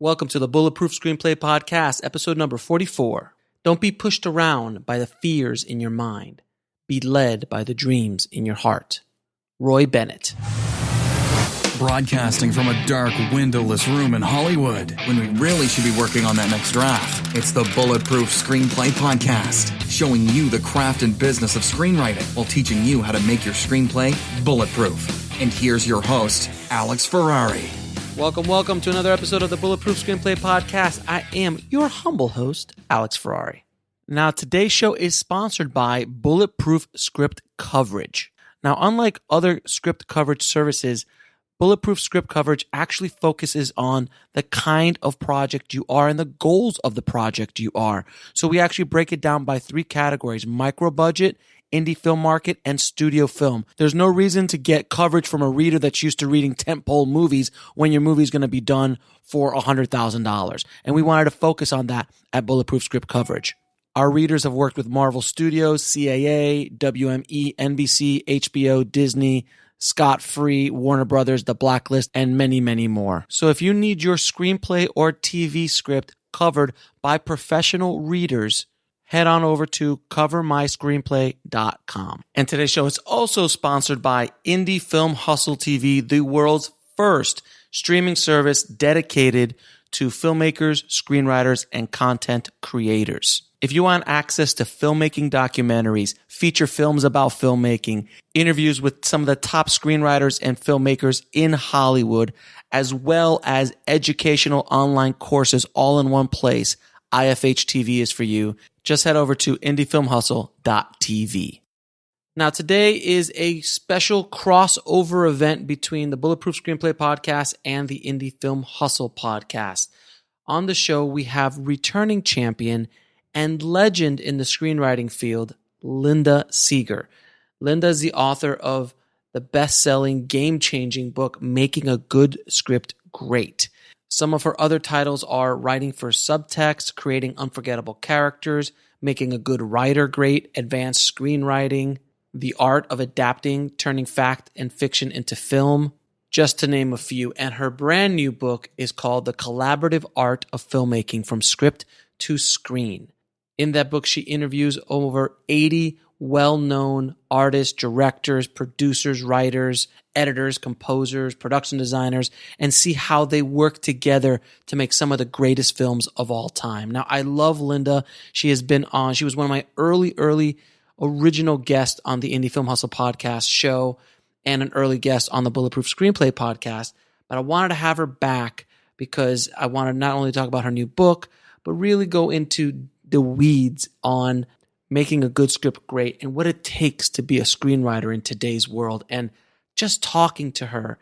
Welcome to the Bulletproof Screenplay Podcast, episode number 44. Don't be pushed around by the fears in your mind. Be led by the dreams in your heart. Roy Bennett. Broadcasting from a dark, windowless room in Hollywood, when we really should be working on that next draft. It's the Bulletproof Screenplay Podcast, showing you the craft and business of screenwriting while teaching you how to make your screenplay bulletproof. And here's your host, Alex Ferrari. Welcome to another episode of the Bulletproof Screenplay Podcast. I am your humble host, Alex Ferrari. Now, today's show is sponsored by Bulletproof Script Coverage. Now, unlike other script coverage services, Bulletproof Script Coverage actually focuses on the kind of project you are and the goals of the project you are. So we actually break it down by three categories: micro budget, indie film market, and studio film. There's no reason to get coverage from a reader that's used to reading tentpole movies when your movie's going to be done for $100,000. And we wanted to focus on that at Bulletproof Script Coverage. Our readers have worked with Marvel Studios, CAA, WME, NBC, HBO, Disney, Scott Free, Warner Brothers, The Blacklist, and many, many more. So if you need your screenplay or TV script covered by professional readers, head on over to covermyscreenplay.com. And today's show is also sponsored by Indie Film Hustle TV, the world's first streaming service dedicated to filmmakers, screenwriters, and content creators. If you want access to filmmaking documentaries, feature films about filmmaking, interviews with some of the top screenwriters and filmmakers in Hollywood, as well as educational online courses all in one place, IFH TV is for you. Just head over to indiefilmhustle.tv. Now, today is a special crossover event between the Bulletproof Screenplay Podcast and the Indie Film Hustle Podcast. On the show, we have returning champion and legend in the screenwriting field, Linda Segar. Linda is the author of the best-selling, game-changing book, Making a Good Script Great. Some of her other titles are Writing for Subtext, Creating Unforgettable Characters, Making a Good Writer Great, Advanced Screenwriting, The Art of Adapting, Turning Fact and Fiction into Film, just to name a few. And her brand new book is called The Collaborative Art of Filmmaking from Script to Screen. In that book, she interviews over 80 well-known artists, directors, producers, writers, editors, composers, production designers, and see how they work together to make some of the greatest films of all time. Now, I love Linda. She was one of my early original guests on the Indie Film Hustle podcast show and an early guest on the Bulletproof Screenplay podcast. But I wanted to have her back because I wanted not only to talk about her new book, but really go into the weeds on making a good script great and what it takes to be a screenwriter in today's world. And just talking to her,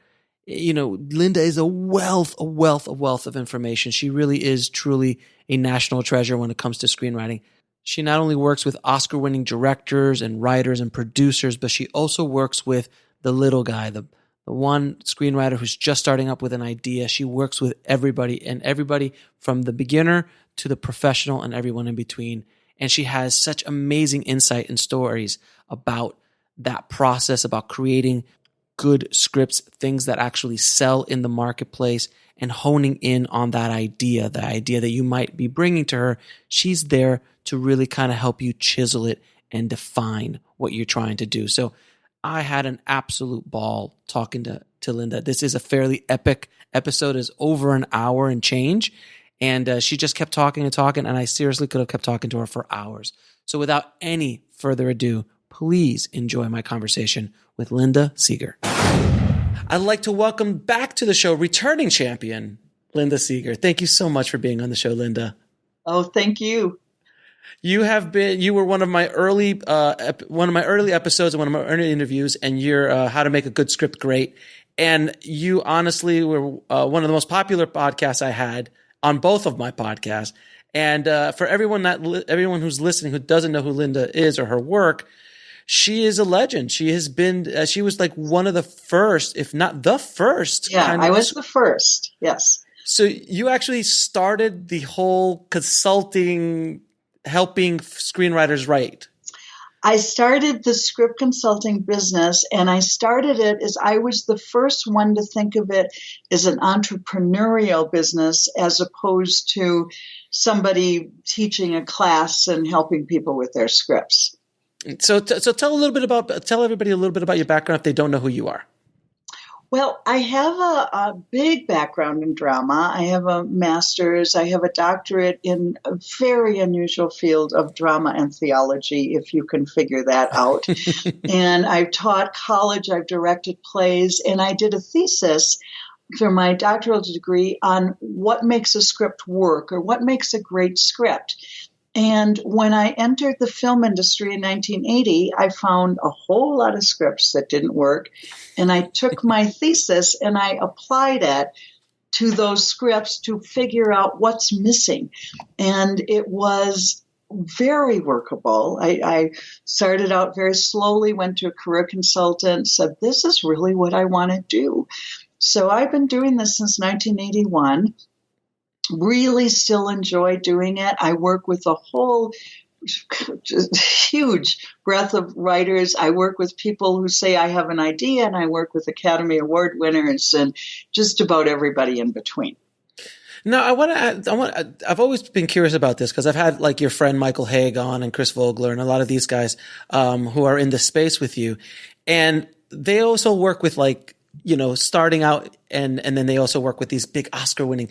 Linda is a wealth of information. She really is truly a national treasure when it comes to screenwriting. She not only works with Oscar-winning directors and writers and producers, but she also works with the little guy, the one screenwriter who's just starting up with an idea. She works with everybody, and everybody from the beginner to the professional and everyone in between. And she has such amazing insight and stories about that process, about creating good scripts, things that actually sell in the marketplace, and honing in on that idea, the idea that you might be bringing to her. She's there to really kind of help you chisel it and define what you're trying to do. So I had an absolute ball talking to Linda. This is a fairly epic episode. It's over an hour and change. And she just kept talking and talking, and I seriously could have kept talking to her for hours. So without any further ado, please enjoy my conversation with Linda Segar. I'd like to welcome back to the show returning champion, Linda Segar. Thank you so much for being on the show, Linda. Oh, thank you. You were one of my early episodes and one of my early interviews, and you're How to Make a Good Script Great. And you honestly were one of the most popular podcasts I had on both of my podcasts. And for everyone who's listening who doesn't know who Linda is or her work, she is a legend. She has been. She was like one of the first, if not the first. Yeah, I was the first. Yes. So you actually started the whole consulting, helping screenwriters write. I started the script consulting business, and I started it as I was the first one to think of it as an entrepreneurial business as opposed to somebody teaching a class and helping people with their scripts. So tell everybody a little bit about your background if they don't know who you are. Well, I have a big background in drama. I have a master's. I have a doctorate in a very unusual field of drama and theology, if you can figure that out. And I've taught college. I've directed plays. And I did a thesis for my doctoral degree on what makes a script work or what makes a great script. And when I entered the film industry in 1980, I found a whole lot of scripts that didn't work. And I took my thesis and I applied it to those scripts to figure out what's missing. And it was very workable. I started out very slowly, went to a career consultant, said, this is really what I want to do. So I've been doing this since 1981. Really still enjoy doing it. I work with a whole huge breadth of writers. I work with people who say I have an idea, and I work with Academy Award winners and just about everybody in between. Now, I've always been curious about this because I've had like your friend Michael Haig on and Chris Vogler and a lot of these guys who are in the space with you. And they also work with like, starting out and then they also work with these big Oscar winning.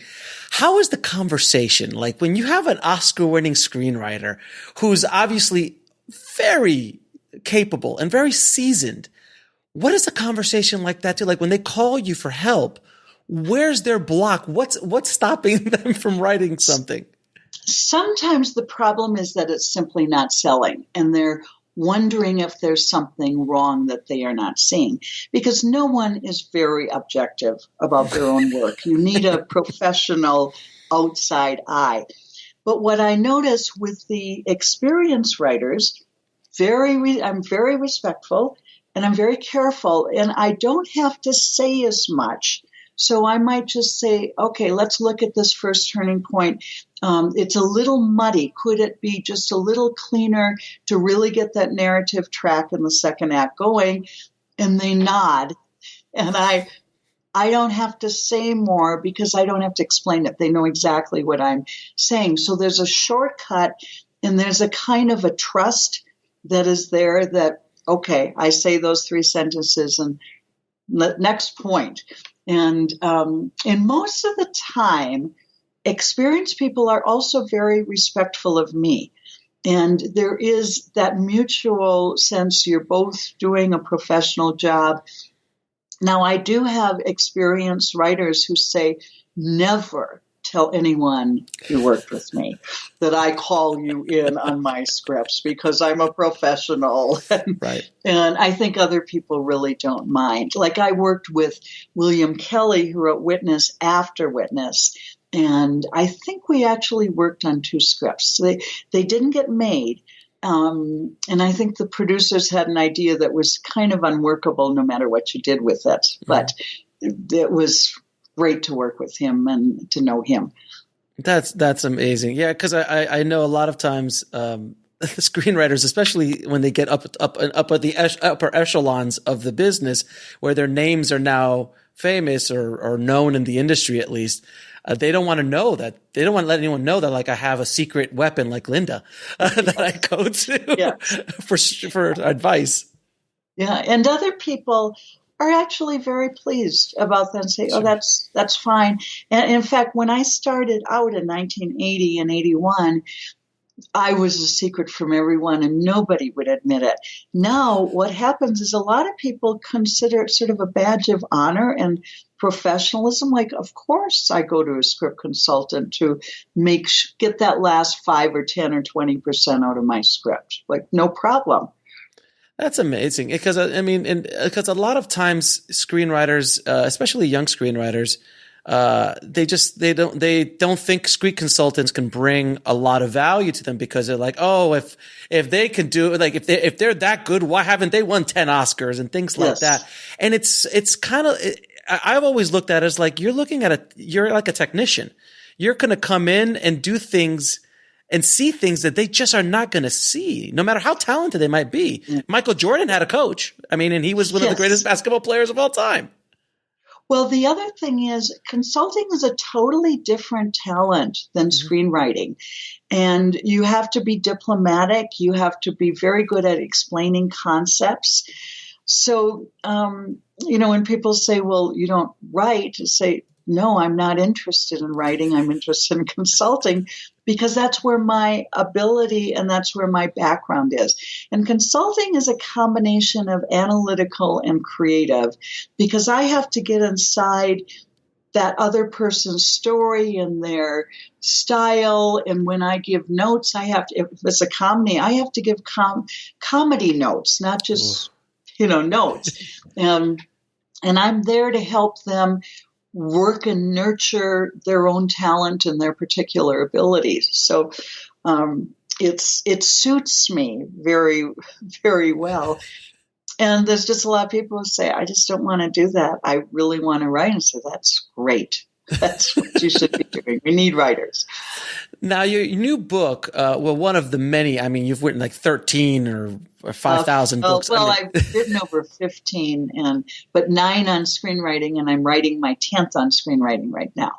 How is the conversation? Like when you have an Oscar winning screenwriter who's obviously very capable and very seasoned, what is a conversation like that to like when they call you for help? Where's their block? What's stopping them from writing something? Sometimes the problem is that it's simply not selling and they're wondering if there's something wrong that they are not seeing, because no one is very objective about their own work. You need a professional outside eye. But what I notice with the experienced writers, I'm very respectful and I'm very careful, and I don't have to say as much. So I might just say, okay, let's look at this first turning point. It's a little muddy. Could it be just a little cleaner to really get that narrative track in the second act going? And they nod. And I don't have to say more because I don't have to explain it. They know exactly what I'm saying. So there's a shortcut and there's a kind of a trust that is there that, okay, I say those 3 sentences and next point. And most of the time, experienced people are also very respectful of me. And there is that mutual sense you're both doing a professional job. Now, I do have experienced writers who say, never tell anyone who worked with me that I call you in on my scripts because I'm a professional. Right. And I think other people really don't mind. Like I worked with William Kelly, who wrote Witness after Witness. And I think we actually worked on 2 scripts. They didn't get made. And I think the producers had an idea that was kind of unworkable no matter what you did with it. But it was great to work with him and to know him. That's amazing. Yeah, because I know a lot of times screenwriters, especially when they get up at the upper echelons of the business, where their names are now famous or known in the industry at least, they don't want to know that. They don't want to let anyone know that, like, I have a secret weapon like Linda that I go to for advice. Yeah, and other people are actually very pleased about that and say, oh, that's fine. And in fact, when I started out in 1980 and 81, I was a secret from everyone and nobody would admit it. Now, what happens is a lot of people consider it sort of a badge of honor and professionalism. Like, of course, I go to a script consultant to get that last 5 or 10 or 20% out of my script. Like, no problem. That's amazing because because a lot of times screenwriters, especially young screenwriters, they don't think script consultants can bring a lot of value to them because they're like, oh, if they can do it, like if they're that good, why haven't they won 10 Oscars and things like that? And it's kind of, I've always looked at it as like you're like a technician. You're going to come in and do things and see things that they just are not going to see, no matter how talented they might be. Michael Jordan had a coach. I mean, and he was one of the greatest basketball players of all time. Well, the other thing is consulting is a totally different talent than screenwriting. And you have to be diplomatic. You have to be very good at explaining concepts. So, when people say, well, you don't write, say, no, I'm not interested in writing. I'm interested in consulting because that's where my ability and that's where my background is. And consulting is a combination of analytical and creative because I have to get inside that other person's story and their style. And when I give notes, if it's a comedy, I have to give comedy notes, not just, notes. And I'm there to help them work and nurture their own talent and their particular abilities. So it suits me very, very well. And there's just a lot of people who say, I just don't want to do that. I really want to write. And so that's great. That's what you should be doing. We need writers. Now, your new book, one of the many, I mean, you've written like 13 or 5,000 books. Well, I've written over 15, but 9 on screenwriting, and I'm writing my 10th on screenwriting right now.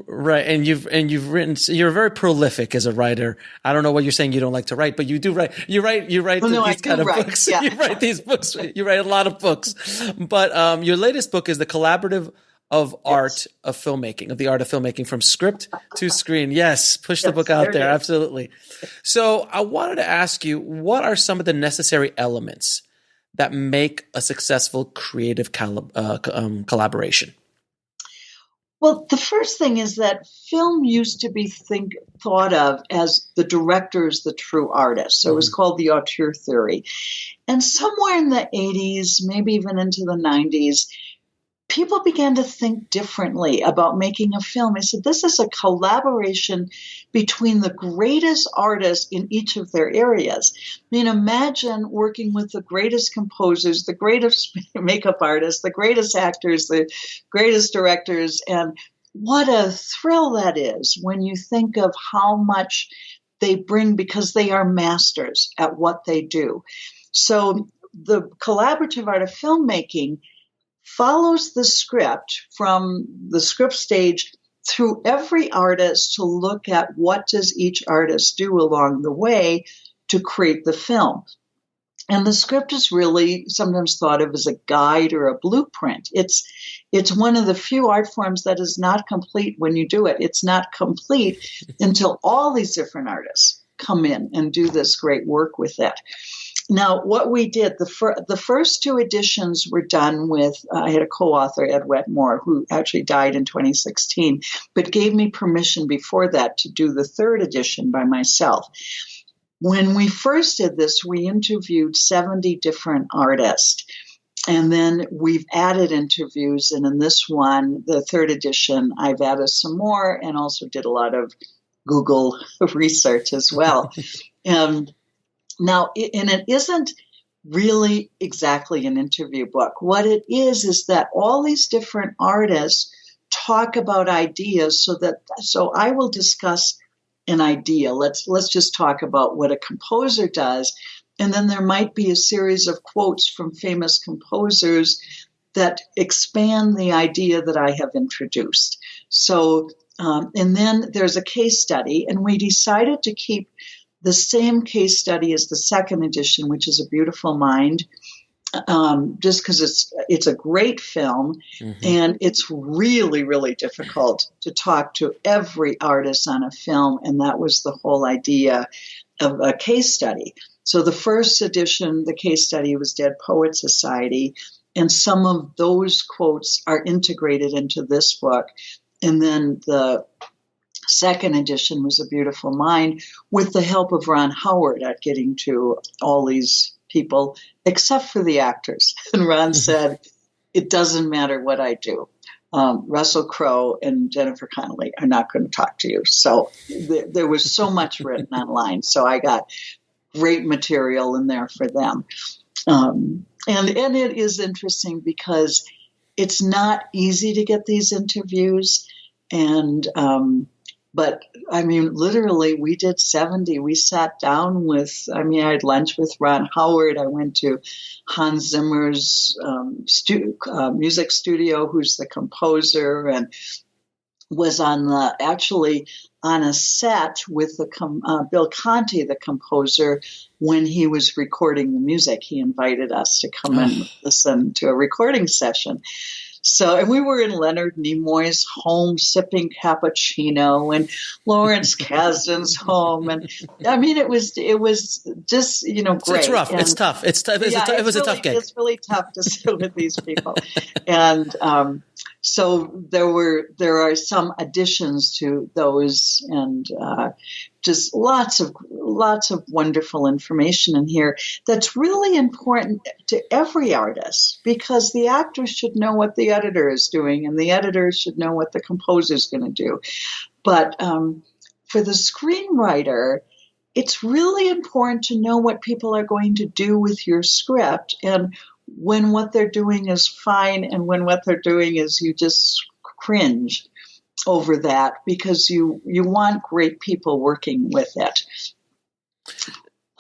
Right, and you've written. You're very prolific as a writer. I don't know what you're saying. You don't like to write, but you do write. You write these kind of books. Yeah. You write these books. You write a lot of books. But your latest book is The Collaborative of Art of Filmmaking, of the Art of Filmmaking from Script to Screen. Yes, push the book out there. Absolutely. So I wanted to ask you, what are some of the necessary elements that make a successful creative collaboration? Well, the first thing is that film used to be thought of as the director is the true artist. So it was called the auteur theory. And somewhere in the 80s, maybe even into the 90s, people began to think differently about making a film. I said, this is a collaboration between the greatest artists in each of their areas. I mean, imagine working with the greatest composers, the greatest makeup artists, the greatest actors, the greatest directors, and what a thrill that is when you think of how much they bring because they are masters at what they do. So the collaborative art of filmmaking follows the script from the script stage through every artist to look at what does each artist do along the way to create the film. And the script is really sometimes thought of as a guide or a blueprint. It's one of the few art forms that is not complete when you do it. It's not complete until all these different artists come in and do this great work with it. Now, what we did, the first 2 editions were done with, I had a co-author, Ed Wetmore, who actually died in 2016, but gave me permission before that to do the 3rd edition by myself. When we first did this, we interviewed 70 different artists, and then we've added interviews, and in this one, the 3rd edition, I've added some more and also did a lot of Google research as well. Now, and it isn't really exactly an interview book. What it is that all these different artists talk about ideas so I will discuss an idea. Let's just talk about what a composer does. And then there might be a series of quotes from famous composers that expand the idea that I have introduced. So, and then there's a case study, and we decided to keep the same case study as the 2nd edition, which is A Beautiful Mind, just because it's a great film, and it's really, really difficult to talk to every artist on a film, and that was the whole idea of a case study. So the 1st edition, the case study was Dead Poets Society, and some of those quotes are integrated into this book, and then the 2nd edition was A Beautiful Mind with the help of Ron Howard at getting to all these people, except for the actors. And Ron said, it doesn't matter what I do. Russell Crowe and Jennifer Connelly are not going to talk to you. So there was so much written online. So I got great material in there for them. And it is interesting because it's not easy to get these interviews. And But I mean, literally, we did 70. We sat down with, I mean, I had lunch with Ron Howard. I went to Hans Zimmer's music studio, who's the composer, and was actually on a set with Bill Conti, the composer, when he was recording the music. He invited us to come and listen to a recording session. So, and we were in Leonard Nimoy's home sipping cappuccino, and Lawrence Kasdan's home, and I mean, it was just great. It's rough. And, it's tough. It's tough. It was a tough gig. It's really tough to sit with these people, and so there are some additions to those, and just lots of wonderful information in here that's really important to every artist, because the actor should know what the editor is doing, and the editor should know what the composer is going to do. But for the screenwriter, it's really important to know what people are going to do with your script, and when what they're doing is fine, and when what they're doing is you just cringe over that, because you want great people working with it.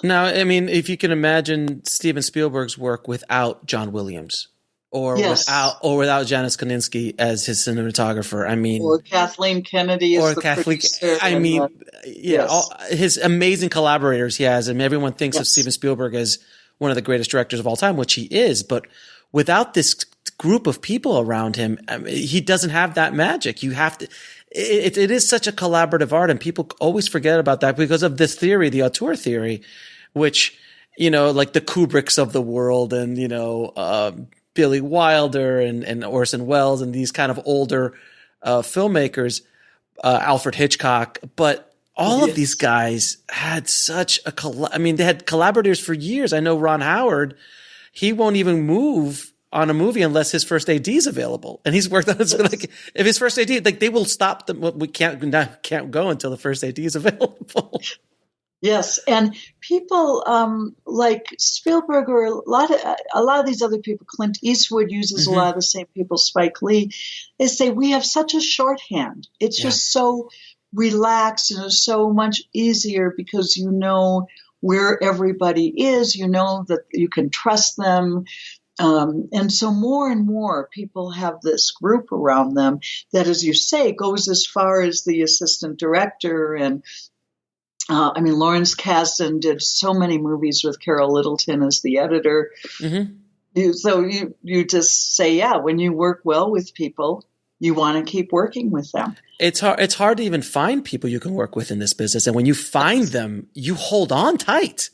Now, I mean, if you can imagine Steven Spielberg's work without John Williams, or without Janusz Kaminski as his cinematographer, I mean, or Kathleen Kennedy as the producer. I mean, yes. His amazing collaborators he has. I mean, everyone thinks of Steven Spielberg as one of the greatest directors of all time, which he is, but without this group of people around him, I mean, he doesn't have that magic. You have to. It is such a collaborative art, and people always forget about that because of this theory, the auteur theory, which, like the Kubricks of the world, and Billy Wilder and Orson Welles and these kind of older filmmakers, Alfred Hitchcock, but all of these guys had such they had collaborators for years. I know Ron Howard, he won't even move on a movie unless his first AD is available. And he's worked on it. Like, if his first AD, like, they will stop them. We can't go until the first AD is available. Yes. And people like Spielberg, or a lot of these other people, Clint Eastwood uses a lot of the same people, Spike Lee, they say we have such a shorthand. It's just so relaxed, and it's so much easier because you know where everybody is, you know that you can trust them. And so more and more people have this group around them that, as you say, goes as far as the assistant director. And Lawrence Kasdan did so many movies with Carol Littleton as the editor. So you just say, when you work well with people, you want to keep working with them. It's hard to even find people you can work with in this business. And when you find them, you hold on tight.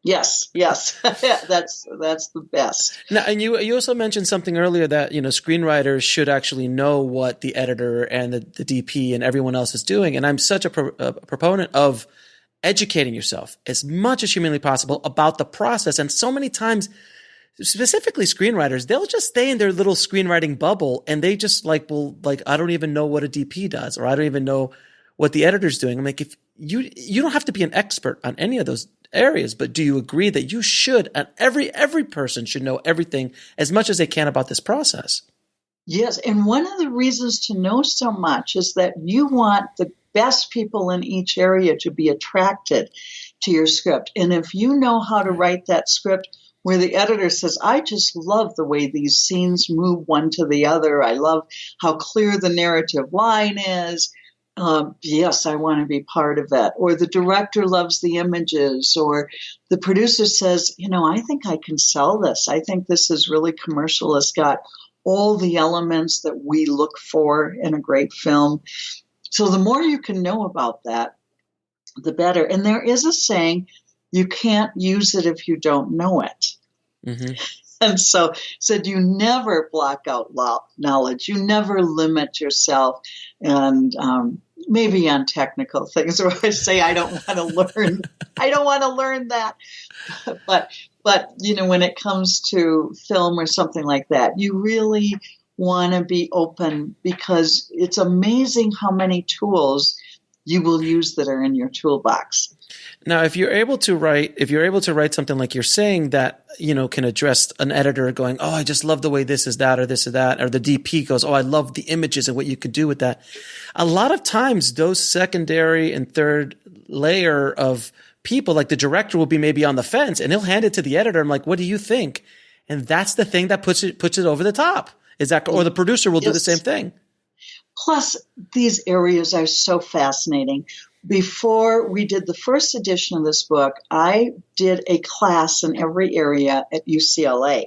Yes. That's the best. Now, and you also mentioned something earlier that, screenwriters should actually know what the editor and the DP and everyone else is doing. And I'm such a proponent of educating yourself as much as humanly possible about the process. And so many times, specifically screenwriters, they'll just stay in their little screenwriting bubble, and they just I don't even know what a DP does, or I don't even know what the editor's doing. I'm like, if you don't have to be an expert on any of those areas, but do you agree that you should, and every person should know everything as much as they can about this process? Yes. And one of the reasons to know so much is that you want the best people in each area to be attracted to your script. And if you know how to write that script where the editor says, I just love the way these scenes move one to the other, I love how clear the narrative line is, yes, I want to be part of that. Or the director loves the images, or the producer says, I think I can sell this. I think this is really commercial. It's got all the elements that we look for in a great film. So the more you can know about that, the better. And there is a saying, you can't use it if you don't know it. And so said, you never block out knowledge. You never limit yourself. And maybe on technical things where I say, I don't want to learn that. But when it comes to film or something like that, you really want to be open, because it's amazing how many tools you will use that are in your toolbox. Now, if you're able to write something like you're saying that, can address an editor going, oh, I just love the way this is that, or this is that, or the DP goes, oh, I love the images and what you could do with that. A lot of times those secondary and third layer of people, like the director will be maybe on the fence and he'll hand it to the editor. I'm like, what do you think? And that's the thing that puts it over the top. Is that, or the producer will do the same thing. Plus, these areas are so fascinating. Before we did the first edition of this book, I did a class in every area at UCLA.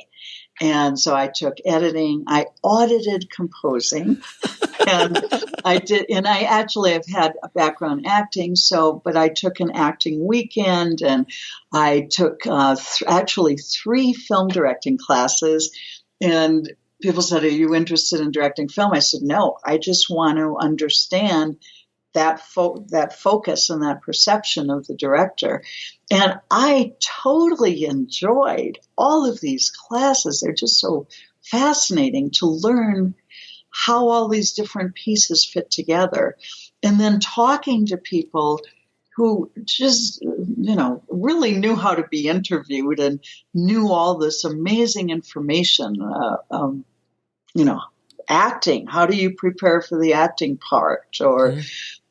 And so I took editing, I audited composing, and I actually have had a background in acting, but I took an acting weekend, and I took actually 3 film directing classes. And people said, are you interested in directing film? I said, no, I just want to understand that focus and that perception of the director. And I totally enjoyed all of these classes. They're just so fascinating to learn how all these different pieces fit together. And then talking to people who just, really knew how to be interviewed and knew all this amazing information, acting. How do you prepare for the acting part? Or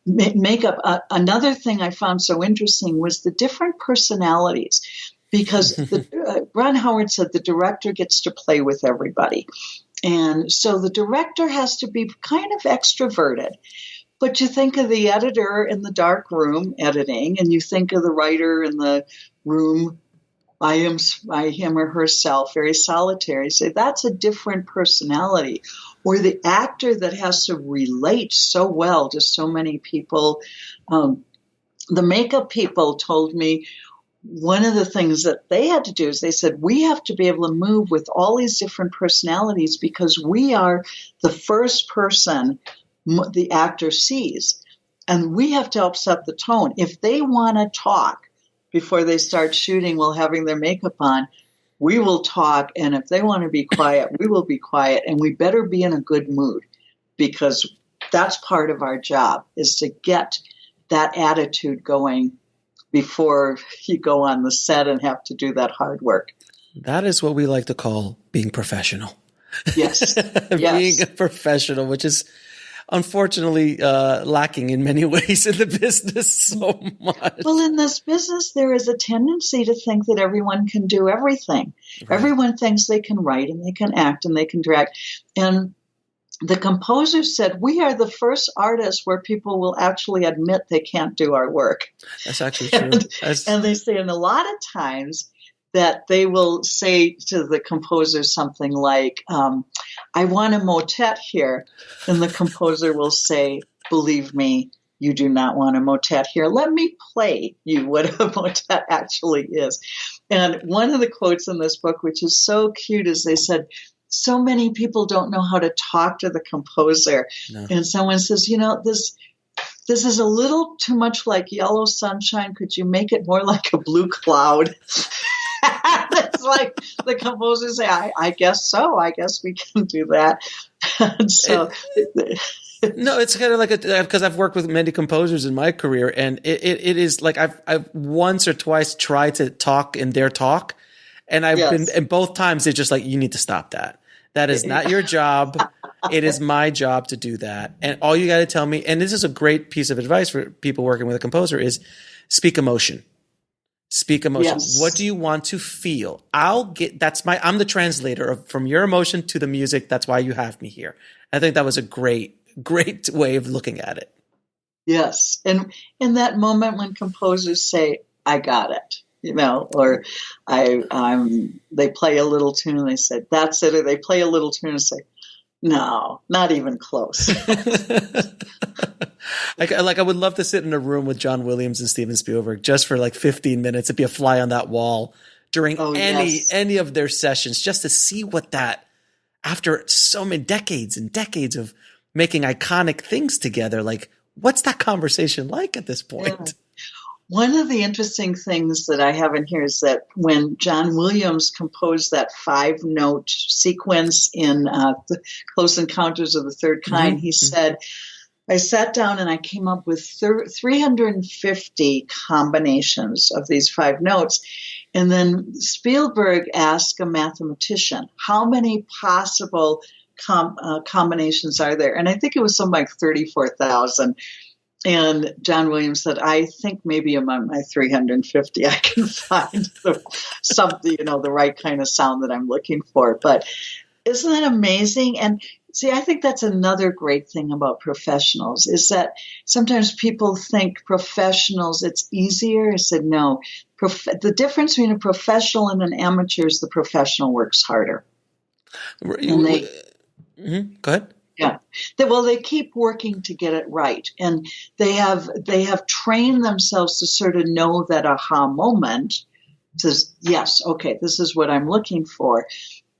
makeup. Another thing I found so interesting was the different personalities, because Ron Howard said the director gets to play with everybody. And so the director has to be kind of extroverted. But you think of the editor in the dark room editing, and you think of the writer in the room by him or herself, very solitary. So that's a different personality. Or the actor that has to relate so well to so many people. The makeup people told me one of the things that they had to do is they said, we have to be able to move with all these different personalities because we are the first person the actor sees. And we have to help set the tone. If they want to talk before they start shooting while having their makeup on, we will talk, and if they want to be quiet, we will be quiet, and we better be in a good mood, because that's part of our job, is to get that attitude going before you go on the set and have to do that hard work. That is what we like to call being professional. Yes. Being a professional, which is unfortunately lacking in many ways in the business so much. Well, in this business, there is a tendency to think that everyone can do everything. Right. Everyone thinks they can write and they can act and they can direct. And the composer said, we are the first artists where people will actually admit they can't do our work. That's actually true. And they say, and a lot of times, that they will say to the composer something like, I want a motet here. And the composer will say, believe me, you do not want a motet here. Let me play you what a motet actually is. And one of the quotes in this book, which is so cute, is they said, so many people don't know how to talk to the composer. No. And someone says, this is a little too much like yellow sunshine. Could you make it more like a blue cloud? It's like the composers say, I guess so. I guess we can do that. And so, no, it's kind of like because I've worked with many composers in my career, and it is like I've once or twice tried to talk in their talk, and I've been, and both times they're just like, you need to stop that. That is not your job. It is my job to do that. And all you got to tell me, and this is a great piece of advice for people working with a composer, is speak emotion. Speak emotion. Yes. What do you want to feel? I'm the translator from your emotion to the music. That's why you have me here. I think that was a great way of looking at it. Yes. And in that moment when composers say, I got it, or they play a little tune and they say, that's it. Or they play a little tune and say, no, not even close. I would love to sit in a room with John Williams and Steven Spielberg just for like 15 minutes. It'd be a fly on that wall during any of their sessions, just to see what that, after so many decades and decades of making iconic things together, like what's that conversation like at this point? Yeah. One of the interesting things that I have in here is that when John Williams composed that 5-note sequence in the Close Encounters of the Third Kind, he said, I sat down and I came up with 350 combinations of these 5 notes. And then Spielberg asked a mathematician, how many possible combinations are there? And I think it was something like 34,000. And John Williams said, I think maybe among my 350, I can find something, the right kind of sound that I'm looking for. But isn't that amazing? And see, I think that's another great thing about professionals is that sometimes people think professionals, it's easier. I said, no, the difference between a professional and an amateur is the professional works harder. And Go ahead. Yeah. They keep working to get it right. And they have trained themselves to sort of know that aha moment says, yes, okay, this is what I'm looking for.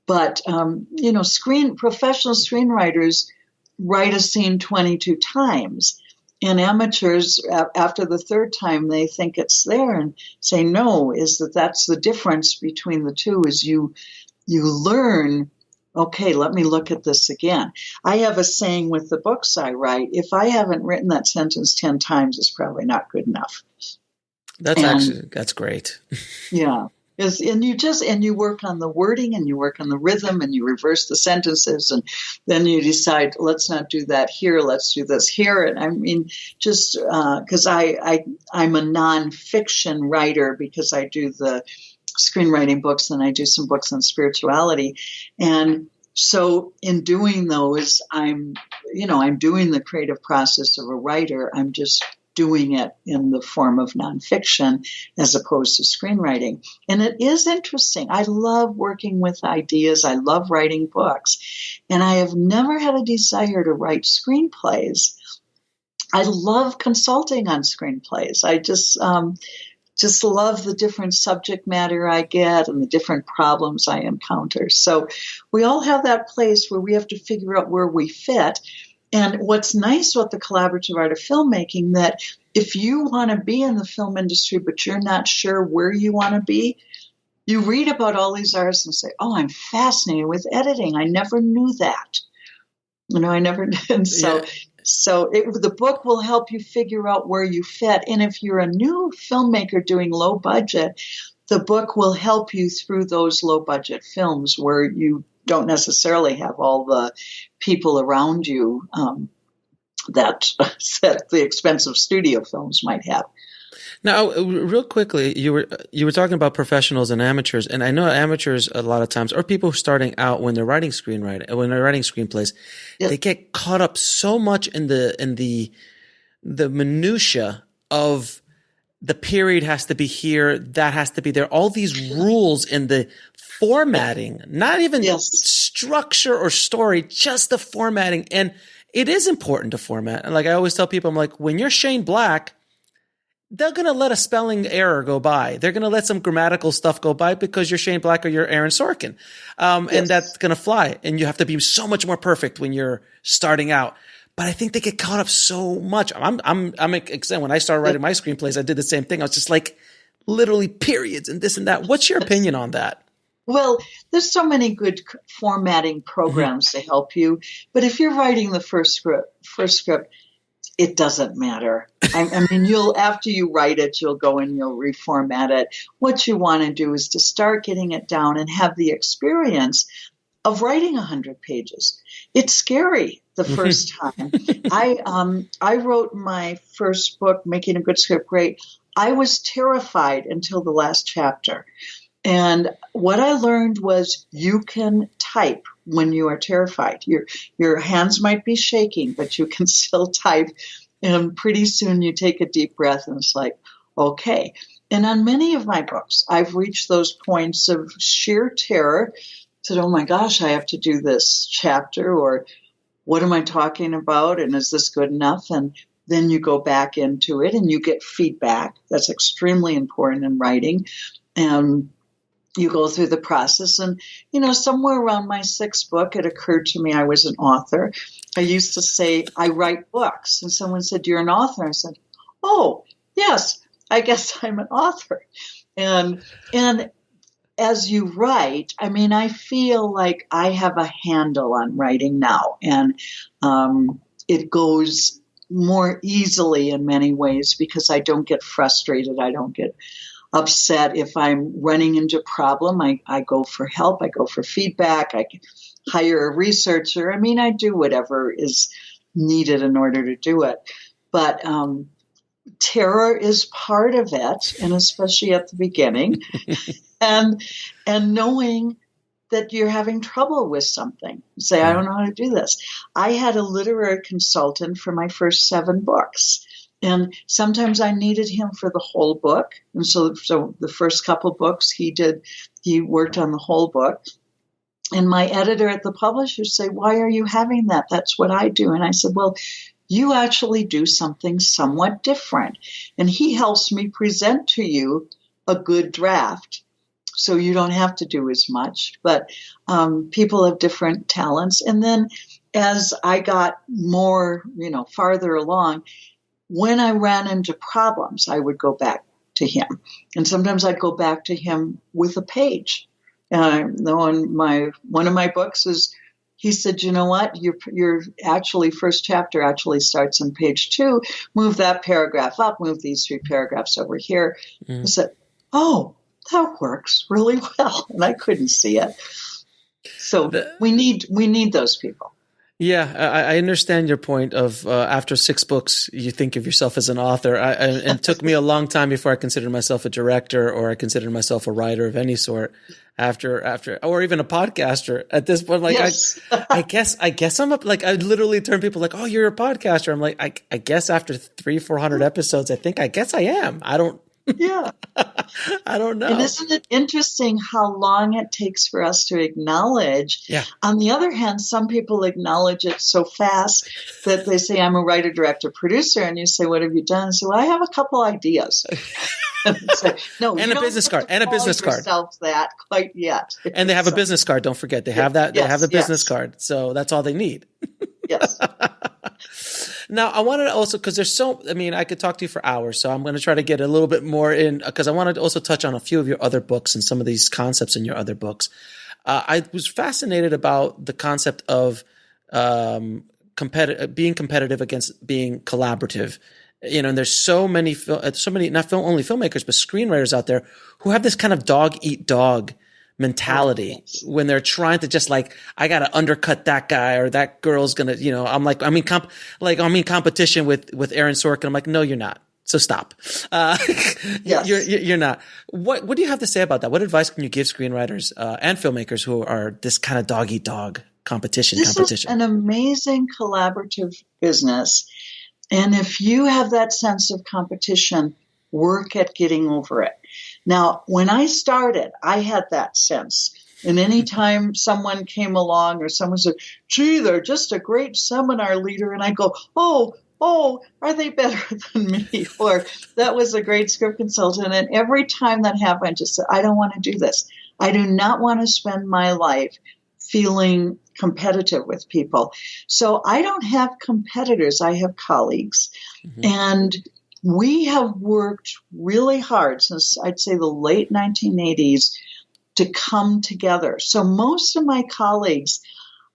But, professional screenwriters write a scene 22 times. And amateurs, after the 3rd time, they think it's there and say, no, that's the difference between the two is you learn, okay, let me look at this again. I have a saying with the books I write, if I haven't written that sentence 10 times, it's probably not good enough. That's great. Yeah. And you work on the wording and you work on the rhythm and you reverse the sentences and then you decide, let's not do that here, let's do this here. And I mean, just because I'm a nonfiction writer because I do the screenwriting books and I do some books on spirituality. And so in doing those, I'm doing the creative process of a writer. I'm just doing it in the form of nonfiction as opposed to screenwriting. And it is interesting. I love working with ideas. I love writing books. And I have never had a desire to write screenplays. I love consulting on screenplays. I just love the different subject matter I get and the different problems I encounter. So we all have that place where we have to figure out where we fit. And what's nice about the collaborative art of filmmaking, that if you want to be in the film industry, but you're not sure where you want to be, you read about all these artists and say, oh, I'm fascinated with editing. I never knew that. I never did. And so the book will help you figure out where you fit. And if you're a new filmmaker doing low budget, the book will help you through those low budget films where you don't necessarily have all the people around you that the expensive studio films might have. Now, real quickly, you were talking about professionals and amateurs, and I know amateurs a lot of times, or people starting out when they're writing screenplays, they get caught up so much in the minutia of the period has to be here, that has to be there. All these rules in the formatting, not even structure or story, just the formatting. And it is important to format. And like I always tell people, I'm like, when you're Shane Black, they're going to let a spelling error go by. They're going to let some grammatical stuff go by because you're Shane Black or you're Aaron Sorkin. And that's going to fly. And you have to be so much more perfect when you're starting out. But I think they get caught up so much. I'm excited. When I started writing my screenplays, I did the same thing. I was just like literally periods and this and that. What's your opinion on that? Well, there's so many good formatting programs to help you. But if you're writing the first script, it doesn't matter. I mean, after you write it, you'll go and you'll reformat it. What you want to do is to start getting it down and have the experience of writing 100 pages. It's scary the first time. I wrote my first book, Making a Good Script Great. I was terrified until the last chapter. And what I learned was you can type when you are terrified. Your hands might be shaking, but you can still type. And pretty soon you take a deep breath and it's like, okay. And on many of my books, I've reached those points of sheer terror. Said, oh my gosh, I have to do this chapter, or what am I talking about? And is this good enough? And then you go back into it and you get feedback. That's extremely important in writing. And you go through the process. And, somewhere around my 6th book, it occurred to me I was an author. I used to say, I write books. And someone said, you're an author. I said, oh, yes, I guess I'm an author. And as you write, I mean, I feel like I have a handle on writing now. And it goes more easily in many ways because I don't get frustrated. I don't get upset. If I'm running into a problem, I go for help. I go for feedback. I hire a researcher. I mean, I do whatever is needed in order to do it. But terror is part of it, and especially at the beginning, and knowing that you're having trouble with something. You say, I don't know how to do this. I had a literary consultant for my first 7 books, and sometimes I needed him for the whole book. And so the first couple books he worked on the whole book. And my editor at the publisher say, why are you having that? That's what I do. And I said, well, you actually do something somewhat different. And he helps me present to you a good draft. So you don't have to do as much, but people have different talents. And then as I got more, farther along, when I ran into problems, I would go back to him. And sometimes I'd go back to him with a page. One of my books is, he said, you know what, your actually first chapter actually starts on page 2. Move that paragraph up, move these 3 paragraphs over here. I said, oh, that works really well. And I couldn't see it. So we need those people. Yeah, I understand your point of after 6 books, you think of yourself as an author. And it took me a long time before I considered myself a director or I considered myself a writer of any sort. After, or even a podcaster. At this point, like, yes. I guess I'm up. Like, I literally turn people like, "Oh, you're a podcaster." I'm like, I guess after 300-400 episodes, I guess I am. I don't. Yeah. I don't know. And isn't it interesting how long it takes for us to acknowledge? Yeah. On the other hand, some people acknowledge it so fast that they say, I'm a writer, director, producer. And you say, what have you done? And say, well, I have a couple ideas. Say, no, and a business card. And a business card. That quite yet. And they have a business card. Don't forget. They have that. They have a business card. So that's all they need. Yes. Now, I wanted to also, because I could talk to you for hours, so I'm going to try to get a little bit more in, because I wanted to also touch on a few of your other books and some of these concepts in your other books. I was fascinated about the concept of being competitive against being collaborative. And there's so many not only filmmakers, but screenwriters out there who have this kind of dog eat dog mentality when they're trying to just like, I got to undercut that guy or that girl's going to, I'm in competition with Aaron Sorkin. I'm like, no, you're not. So stop. Yes. You're not. What do you have to say about that? What advice can you give screenwriters and filmmakers who are this kind of dog eat dog competition? This is an amazing collaborative business. And if you have that sense of competition, work at getting over it. Now, when I started, I had that sense. And anytime someone came along or someone said, gee, they're just a great seminar leader. And I go, oh, are they better than me? Or that was a great script consultant. And every time that happened, I just said, I don't want to do this. I do not want to spend my life feeling competitive with people. So I don't have competitors. I have colleagues. Mm-hmm. And we have worked really hard since, I'd say, the late 1980s to come together. So most of my colleagues,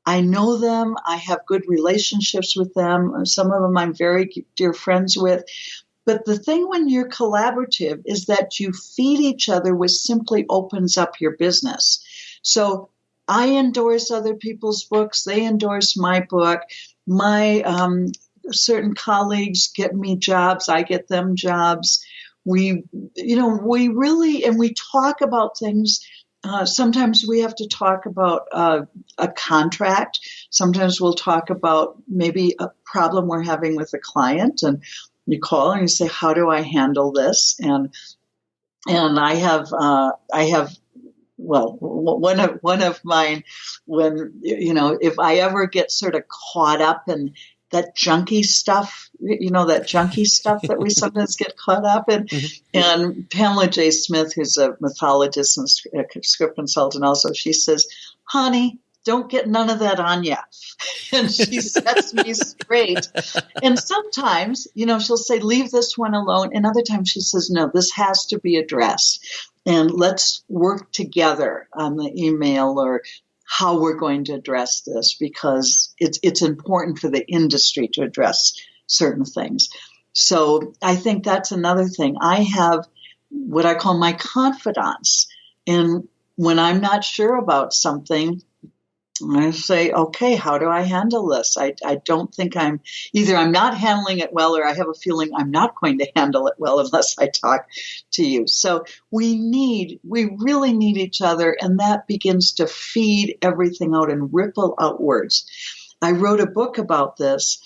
I know them. I have good relationships with them. Some of them I'm very dear friends with. But the thing when you're collaborative is that you feed each other, which simply opens up your business. So I endorse other people's books. They endorse my book. My certain colleagues get me jobs. I get them jobs. We really, and we talk about things. Sometimes we have to talk about a contract. Sometimes we'll talk about maybe a problem we're having with a client, and you call and you say, "How do I handle this?" And I have one of mine, when if I ever get sort of caught up in that junky stuff, that we sometimes get caught up in. Mm-hmm. And Pamela J. Smith, who's a mythologist and script consultant also, she says, honey, don't get none of that on you. And she sets me straight. And sometimes, she'll say, leave this one alone. And other times she says, no, this has to be addressed. And let's work together on the email or how we're going to address this, because it's important for the industry to address certain things. So I think that's another thing. I have what I call my confidants. And when I'm not sure about something, I say, okay, how do I handle this? I don't think I'm not handling it well, or I have a feeling I'm not going to handle it well unless I talk to you. So we really need each other, and that begins to feed everything out and ripple outwards. I wrote a book about this.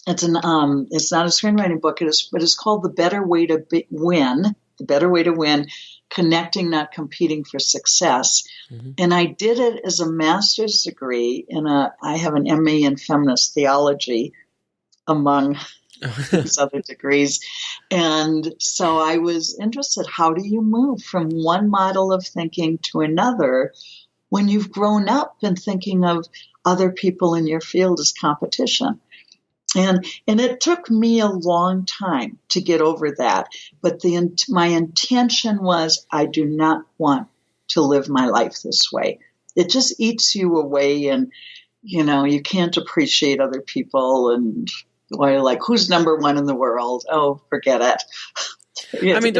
It's not a screenwriting book, but it's called The Better Way to Win. The Better Way to Win. Connecting, Not Competing for Success. Mm-hmm. And I did it as a master's degree I have an MA in feminist theology among these other degrees. And so I was interested, how do you move from one model of thinking to another when you've grown up and thinking of other people in your field as competition? And it took me a long time to get over that. But my intention was, I do not want to live my life this way. It just eats you away, and, you can't appreciate other people, and who's number one in the world? Oh, forget it. I mean,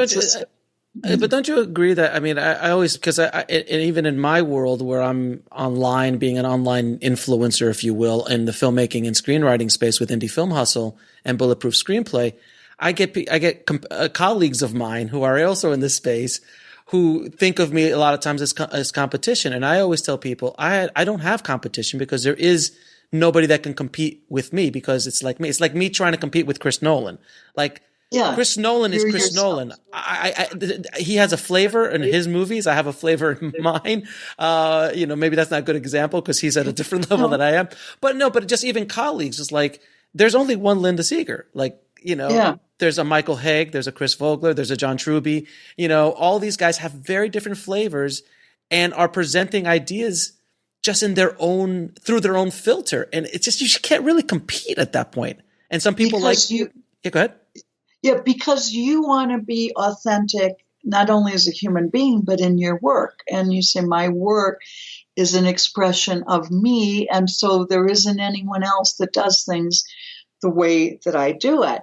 but don't you agree that, I always, because and even in my world where I'm online, being an online influencer, if you will, in the filmmaking and screenwriting space with Indie Film Hustle and Bulletproof Screenplay, I get colleagues of mine who are also in this space who think of me a lot of times as competition. And I always tell people, I don't have competition, because there is nobody that can compete with me, because it's like me. It's like me trying to compete with Chris Nolan. Yeah, Chris Nolan is Chris Nolan. He has a flavor in his movies. I have a flavor in mine. Maybe that's not a good example because he's at a different level than I am. But just even colleagues, it's like, there's only one Linda Segar. There's a Michael Haig, there's a Chris Vogler, there's a John Truby. All these guys have very different flavors and are presenting ideas just through their own filter. And it's just, you can't really compete at that point. And some people go ahead. Yeah, because you want to be authentic, not only as a human being, but in your work. And you say, my work is an expression of me, and so there isn't anyone else that does things the way that I do it.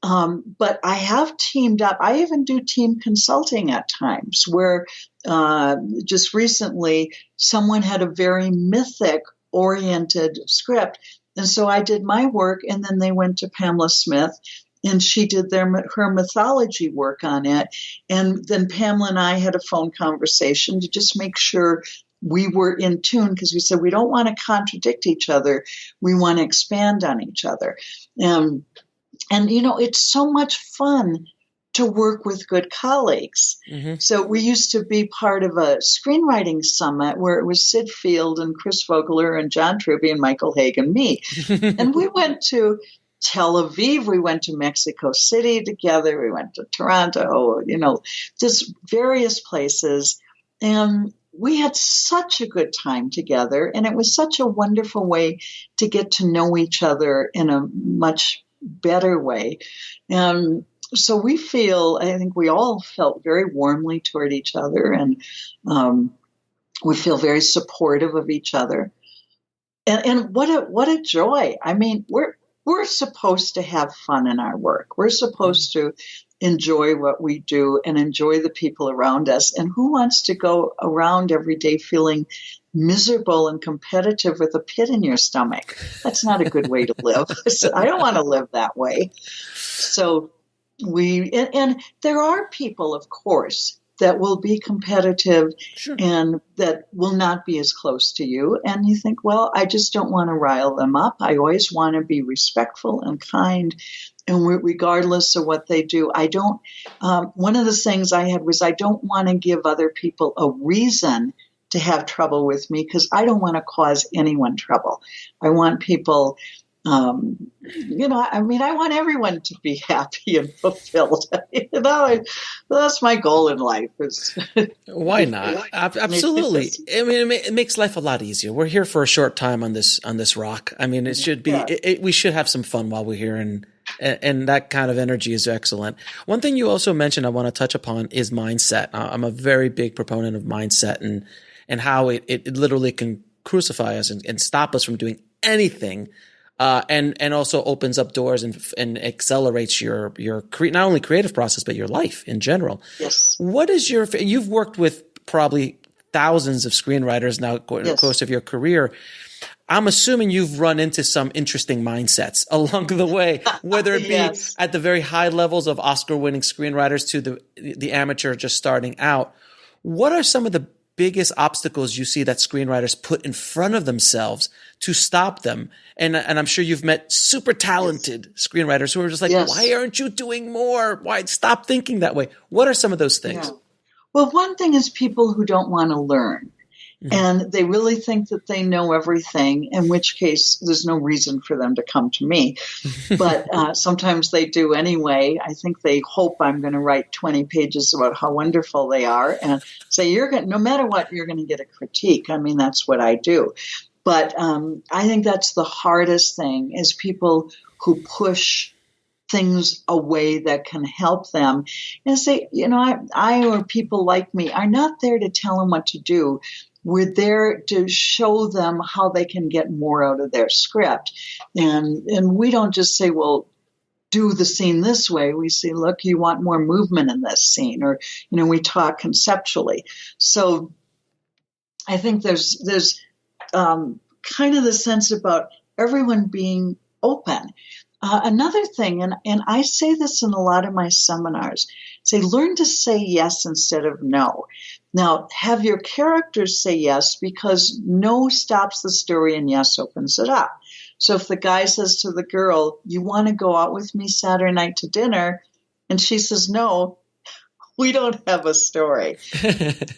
But I have teamed up. I even do team consulting at times, where just recently someone had a very mythic-oriented script. And so I did my work, and then they went to Pamela Smith, and she did her mythology work on it. And then Pamela and I had a phone conversation to just make sure we were in tune, because we said we don't want to contradict each other. We want to expand on each other. And it's so much fun to work with good colleagues. Mm-hmm. So we used to be part of a screenwriting summit where it was Sid Field and Chris Vogler and John Truby and Michael Haig and me. And we went to Tel Aviv, we went to Mexico City together, we went to Toronto, just various places. And we had such a good time together, and it was such a wonderful way to get to know each other in a much better way. And so I think we all felt very warmly toward each other, and we feel very supportive of each other. And what a joy. We're supposed to have fun in our work. We're supposed to enjoy what we do and enjoy the people around us. And who wants to go around every day feeling miserable and competitive with a pit in your stomach? That's not a good way to live. I don't want to live that way. So and there are people, of course, that will be competitive, sure, and that will not be as close to you. And you think, well, I just don't want to rile them up. I always want to be respectful and kind, and regardless of what they do. I don't, one of the things I had was I don't want to give other people a reason to have trouble with me, because I don't want to cause anyone trouble. I want people, I want everyone to be happy and fulfilled. That's my goal in life. Why not? Absolutely. It makes life a lot easier. We're here for a short time on this rock. It should be. We should have some fun while we're here, and that kind of energy is excellent. One thing you also mentioned I want to touch upon is mindset. I'm a very big proponent of mindset and how it literally can crucify us and stop us from doing anything and also opens up doors and accelerates your not only creative process but your life in general. Yes. What is you've worked with probably thousands of screenwriters now in the course of your career. I'm assuming you've run into some interesting mindsets along the way, whether it be at the very high levels of Oscar-winning screenwriters to the amateur just starting out. What are some of the biggest obstacles you see that screenwriters put in front of themselves to stop them? And I'm sure you've met super talented screenwriters who are just like, why aren't you doing more? Why stop thinking that way? What are some of those things? Yeah. Well, one thing is people who don't want to learn. Mm-hmm. And they really think that they know everything, in which case there's no reason for them to come to me. But sometimes they do anyway. I think they hope I'm going to write 20 pages about how wonderful they are and say, no matter what, you're going to get a critique. I mean, that's what I do. But I think that's the hardest thing is people who push things away that can help them and say, I or people like me are not there to tell them what to do. We're there to show them how they can get more out of their script. And we don't just say, well, do the scene this way. We say, look, you want more movement in this scene, or, we talk conceptually. So I think there's kind of the sense about everyone being open. Another thing, and I say this in a lot of my seminars, say learn to say yes instead of no. Now, have your characters say yes, because no stops the story and yes opens it up. So if the guy says to the girl, you want to go out with me Saturday night to dinner, and she says no, we don't have a story.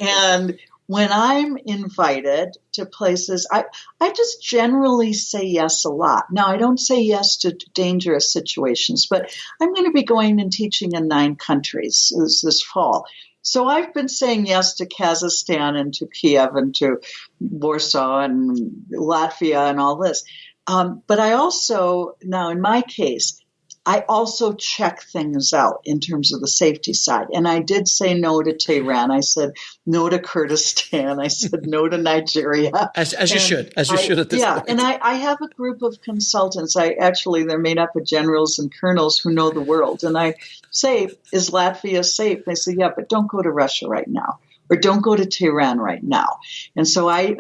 And when I'm invited to places, I just generally say yes a lot. Now, I don't say yes to dangerous situations, but I'm going to be going and teaching in 9 countries this fall. So I've been saying yes to Kazakhstan and to Kiev and to Warsaw and Latvia and all this. But I also, now in my case, I also check things out in terms of the safety side. And I did say no to Tehran. I said no to Kurdistan. I said no to Nigeria. As you should at this point. Yeah, and I have a group of consultants. They're made up of generals and colonels who know the world. And I say, is Latvia safe? They say, yeah, but don't go to Russia right now. Or don't go to Tehran right now. And so I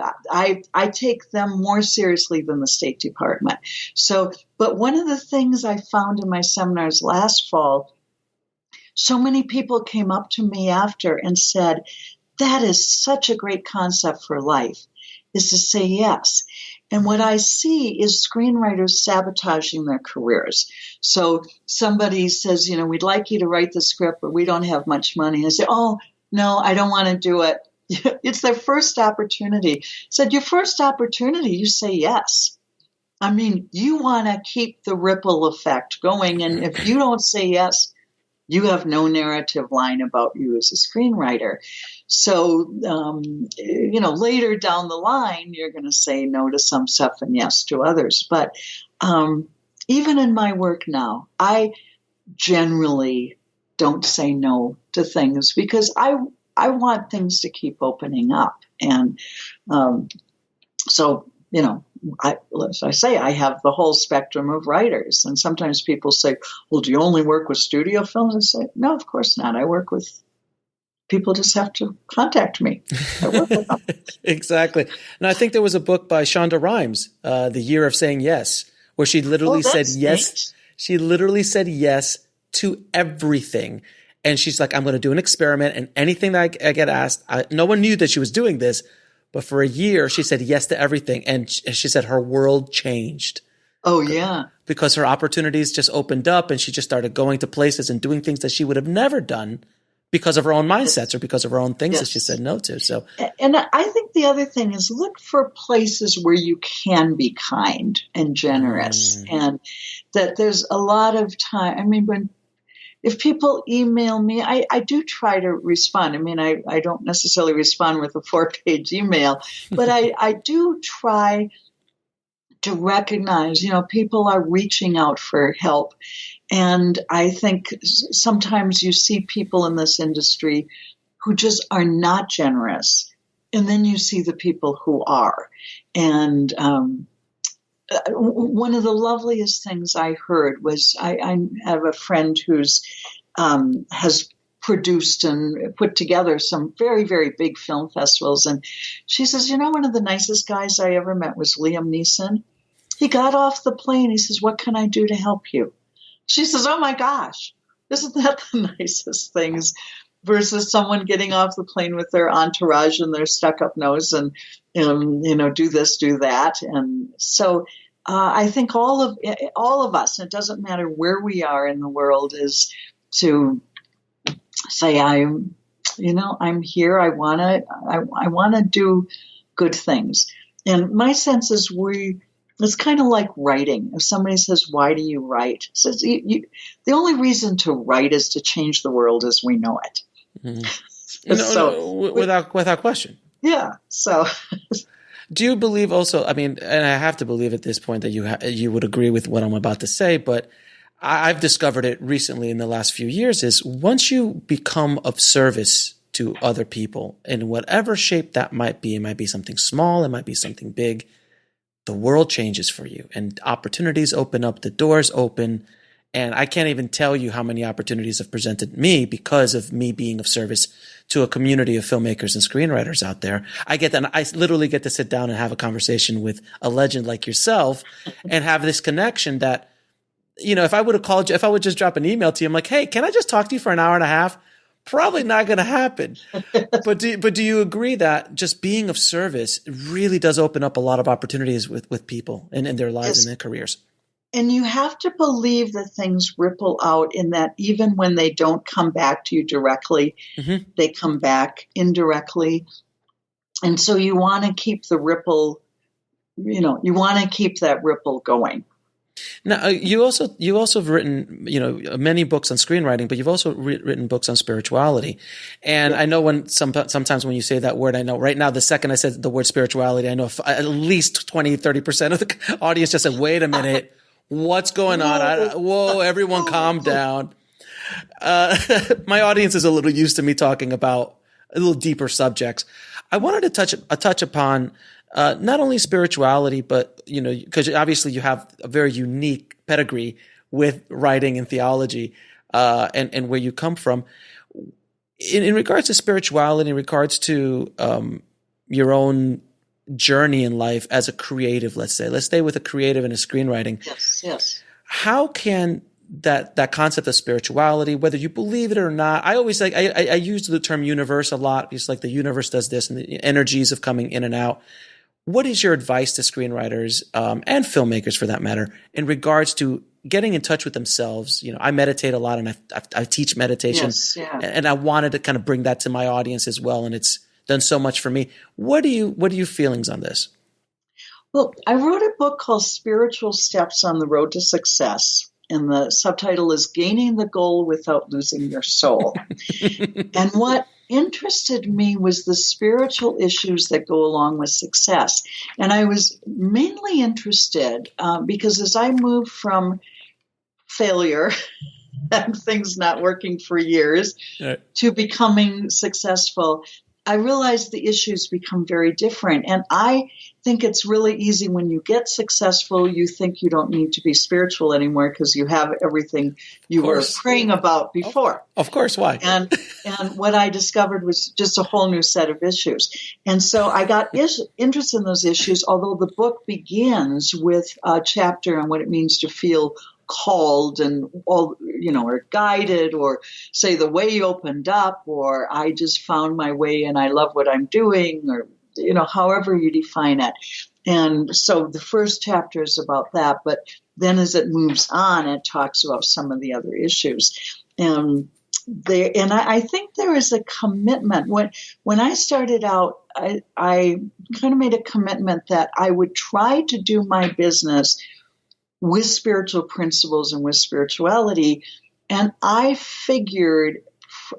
take them more seriously than the State Department. So, but one of the things I found in my seminars last fall, so many people came up to me after and said, that is such a great concept for life, is to say yes. And what I see is screenwriters sabotaging their careers. So somebody says, we'd like you to write the script, but we don't have much money. I say, oh, no, I don't want to do it. It's their first opportunity. Said, your first opportunity, you say yes. I mean, you want to keep the ripple effect going. And if you don't say yes, you have no narrative line about you as a screenwriter. So, later down the line, you're going to say no to some stuff and yes to others. But even in my work now, I generally don't say no to things because I want things to keep opening up. And as I say, I have the whole spectrum of writers. And sometimes people say, well, do you only work with studio films? I say, no, of course not. I work with people, just have to contact me. I work with them. Exactly. And I think there was a book by Shonda Rhimes, The Year of Saying Yes, where she literally said yes. Neat. She literally said yes to everything. And she's like, I'm going to do an experiment, and anything that I get asked, no one knew that she was doing this, but for a year she said yes to everything. And she said her world changed. Oh yeah. Because her opportunities just opened up and she just started going to places and doing things that she would have never done because of her own mindsets or because of her own things that she said no to. So, and I think the other thing is look for places where you can be kind and generous, and that there's a lot of time. I mean, if people email me, I do try to respond. I mean, I don't necessarily respond with a 4-page email, but I do try to recognize, people are reaching out for help. And I think sometimes you see people in this industry who just are not generous. And then you see the people who are. And one of the loveliest things I heard was I have a friend who's has produced and put together some very, very big film festivals. And she says, one of the nicest guys I ever met was Liam Neeson. He got off the plane. He says, what can I do to help you? She says, oh my gosh, isn't that the nicest things? Versus someone getting off the plane with their entourage and their stuck-up nose and do this, do that. And so I think all of us, and it doesn't matter where we are in the world, is to say, I'm here. I want to do good things. And my sense is it's kind of like writing. If somebody says, why do you write? Says the only reason to write is to change the world as we know it. Mm-hmm. Without question. Yeah. So do you believe also, and I have to believe at this point that you would agree with what I'm about to say, but I've discovered it recently in the last few years, is once you become of service to other people in whatever shape that might be, it might be something small, it might be something big, the world changes for you and opportunities open up, the doors open. And I can't even tell you how many opportunities have presented me because of me being of service to a community of filmmakers and screenwriters out there. I literally get to sit down and have a conversation with a legend like yourself and have this connection that, if I would have called you, if I would just drop an email to you, I'm like, hey, can I just talk to you for an hour and a half? Probably not going to happen. But do you agree that just being of service really does open up a lot of opportunities with people and in their lives and their careers? And you have to believe that things ripple out, in that even when they don't come back to you directly, mm-hmm. they come back indirectly. And so you want to keep the ripple, you want to keep that ripple going. Now, you also have written, many books on screenwriting, but you've also written books on spirituality. And yeah. I know sometimes when you say that word, I know right now, the second I said the word spirituality, I know at least 20, 30% of the audience just said, wait a minute, what's going on? Whoa, everyone calm down. My audience is a little used to me talking about a little deeper subjects. I wanted to touch upon not only spirituality, but, because obviously you have a very unique pedigree with writing and theology, and where you come from. In regards to spirituality, in regards to your own journey in life as a creative, let's stay with a creative and a screenwriting. Yes. How can that concept of spirituality, whether you believe it or not, I always I use the term universe a lot, because like the universe does this and the energies of coming in and out. What is your advice to screenwriters and filmmakers, for that matter, in regards to getting in touch with themselves? I meditate a lot, and I teach meditation, yes, yeah. And I wanted to kind of bring that to my audience as well. And it's done so much for me. What are your feelings on this? Well, I wrote a book called Spiritual Steps on the Road to Success, and the subtitle is Gaining the Goal Without Losing Your Soul. And what interested me was the spiritual issues that go along with success. And I was mainly interested because as I moved from failure and things not working for years to becoming successful, I realized the issues become very different. And I think it's really easy when you get successful, you think you don't need to be spiritual anymore because you have everything you were praying about before. Of course, why? And what I discovered was just a whole new set of issues. And so I got interested in those issues, although the book begins with a chapter on what it means to feel called and all, or guided, or say the way opened up, or I just found my way and I love what I'm doing, or, however you define it. And so the first chapter is about that, but then as it moves on, it talks about some of the other issues. And I think there is a commitment. When I started out, I kind of made a commitment that I would try to do my business with spiritual principles and with spirituality. And I figured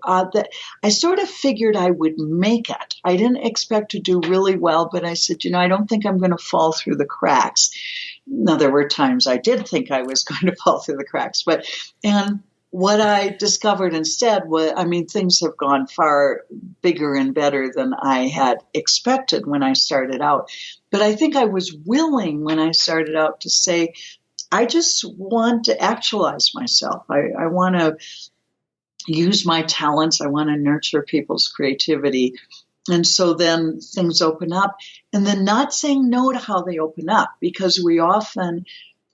that I sort of figured I would make it. I didn't expect to do really well, but I said, I don't think I'm going to fall through the cracks. Now, there were times I did think I was going to fall through the cracks, and what I discovered instead was, things have gone far bigger and better than I had expected when I started out. But I think I was willing when I started out to say, I just want to actualize myself. I want to use my talents. I want to nurture people's creativity. And so then things open up, and then not saying no to how they open up, because we often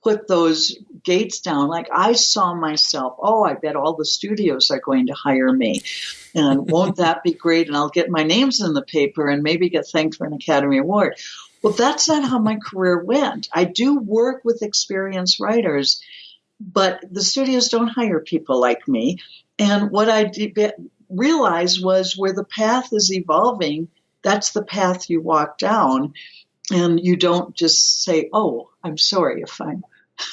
put those gates down. Like, I saw myself, I bet all the studios are going to hire me. And won't that be great? And I'll get my names in the paper and maybe get thanked for an Academy Award. Well, that's not how my career went. I do work with experienced writers, but the studios don't hire people like me. And what I realized was, where the path is evolving, that's the path you walk down. And you don't just say, I'm sorry if I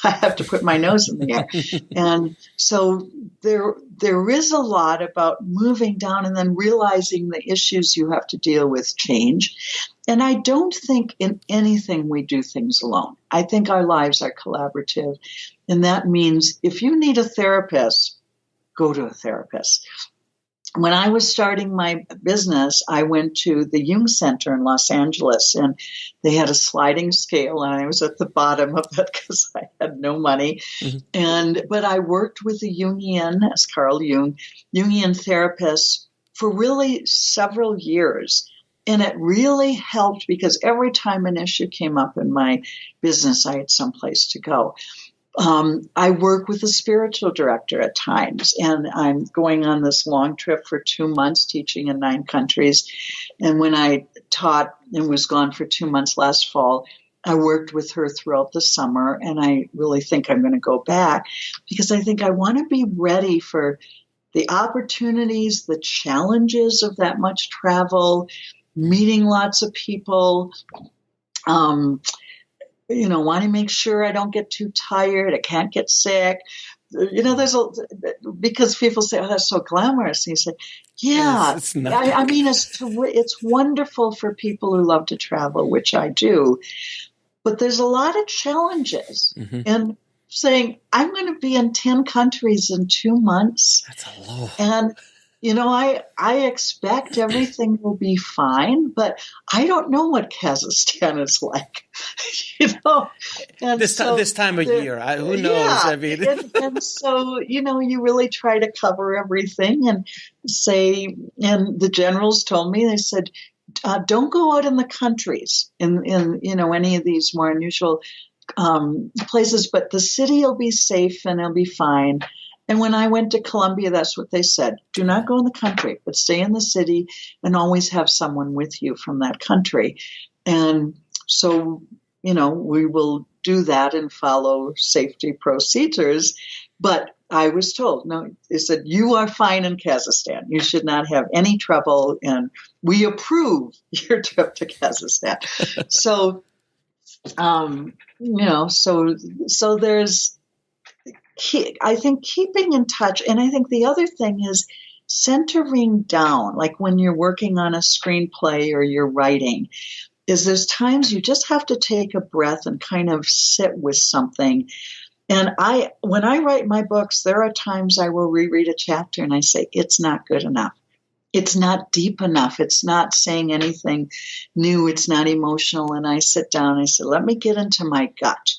have to put my nose in the air. And so there is a lot about moving down and then realizing the issues you have to deal with change. And I don't think in anything we do things alone. I think our lives are collaborative. And that means if you need a therapist, go to a therapist. When I was starting my business, I went to the Jung Center in Los Angeles, and they had a sliding scale, and I was at the bottom of it because I had no money. Mm-hmm. But I worked with a Jungian, as Carl Jung, Jungian therapist for really several years. And it really helped, because every time an issue came up in my business, I had someplace to go. I work with a spiritual director at times, and I'm going on this long trip for 2 months, teaching in 9 countries. And when I taught and was gone for 2 months last fall, I worked with her throughout the summer, and I really think I'm going to go back, because I think I want to be ready for the opportunities, the challenges of that much travel, meeting lots of people, want to make sure I don't get too tired. I can't get sick. Because people say, that's so glamorous. And you say, yeah, it's not. It's wonderful for people who love to travel, which I do. But there's a lot of challenges. Mm-hmm. And saying, I'm going to be in 10 countries in 2 months. That's a lot. And I expect everything will be fine, but I don't know what Kazakhstan is like, And this time of year, who knows? Yeah, and so, you really try to cover everything and say, and the generals told me, they said, don't go out in the countries in any of these more unusual places, but the city will be safe and it'll be fine. And when I went to Colombia, that's what they said. Do not go in the country, but stay in the city and always have someone with you from that country. And so, we will do that and follow safety procedures. But I was told, no, they said, you are fine in Kazakhstan. You should not have any trouble, and we approve your trip to Kazakhstan. So, so there's, I think, keeping in touch. And I think the other thing is centering down, like when you're working on a screenplay or you're writing, is there's times you just have to take a breath and kind of sit with something. And when I write my books, there are times I will reread a chapter and I say, it's not good enough. It's not deep enough. It's not saying anything new. It's not emotional. And I sit down and I say, let me get into my gut.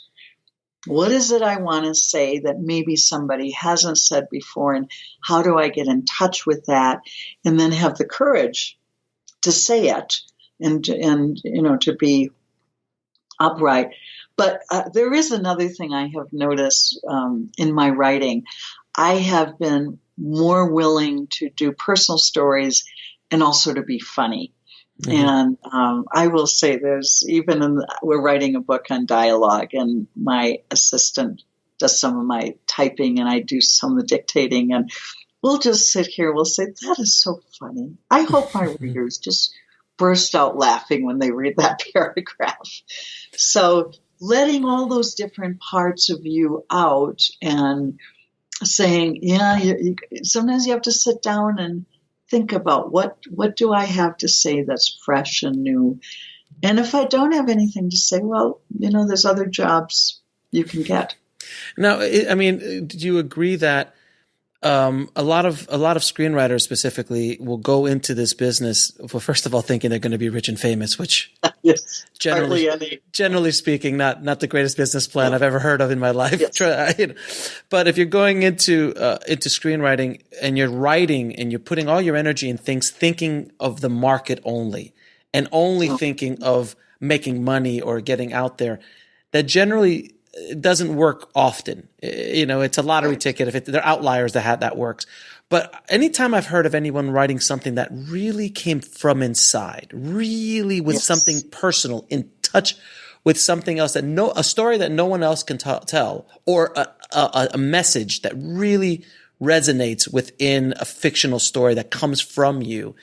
What is it I want to say that maybe somebody hasn't said before, and how do I get in touch with that, and then have the courage to say it and to be upright. But there is another thing I have noticed in my writing. I have been more willing to do personal stories and also to be funny. Mm-hmm. And I will say we're writing a book on dialogue, and my assistant does some of my typing and I do some of the dictating, and we'll just sit here. We'll say, that is so funny. I hope my readers just burst out laughing when they read that paragraph. So letting all those different parts of you out and saying, sometimes you have to sit down and think about what do I have to say that's fresh and new. And if I don't have anything to say, well, there's other jobs you can get. Now, do you agree that A lot of screenwriters specifically will go into this business, well, first of all, thinking they're going to be rich and famous, which Yes, generally speaking, not the greatest business plan I've ever heard of in my life. Yes. But if you're going into screenwriting and you're writing and you're putting all your energy in things, thinking of the market only and only thinking of making money or getting out there, that generally it doesn't work often. It's a lottery ticket. If there are outliers that works. But anytime I've heard of anyone writing something that really came from inside, really was something personal, in touch with something else, a story that no one else can tell, or a message that really resonates within a fictional story that comes from you,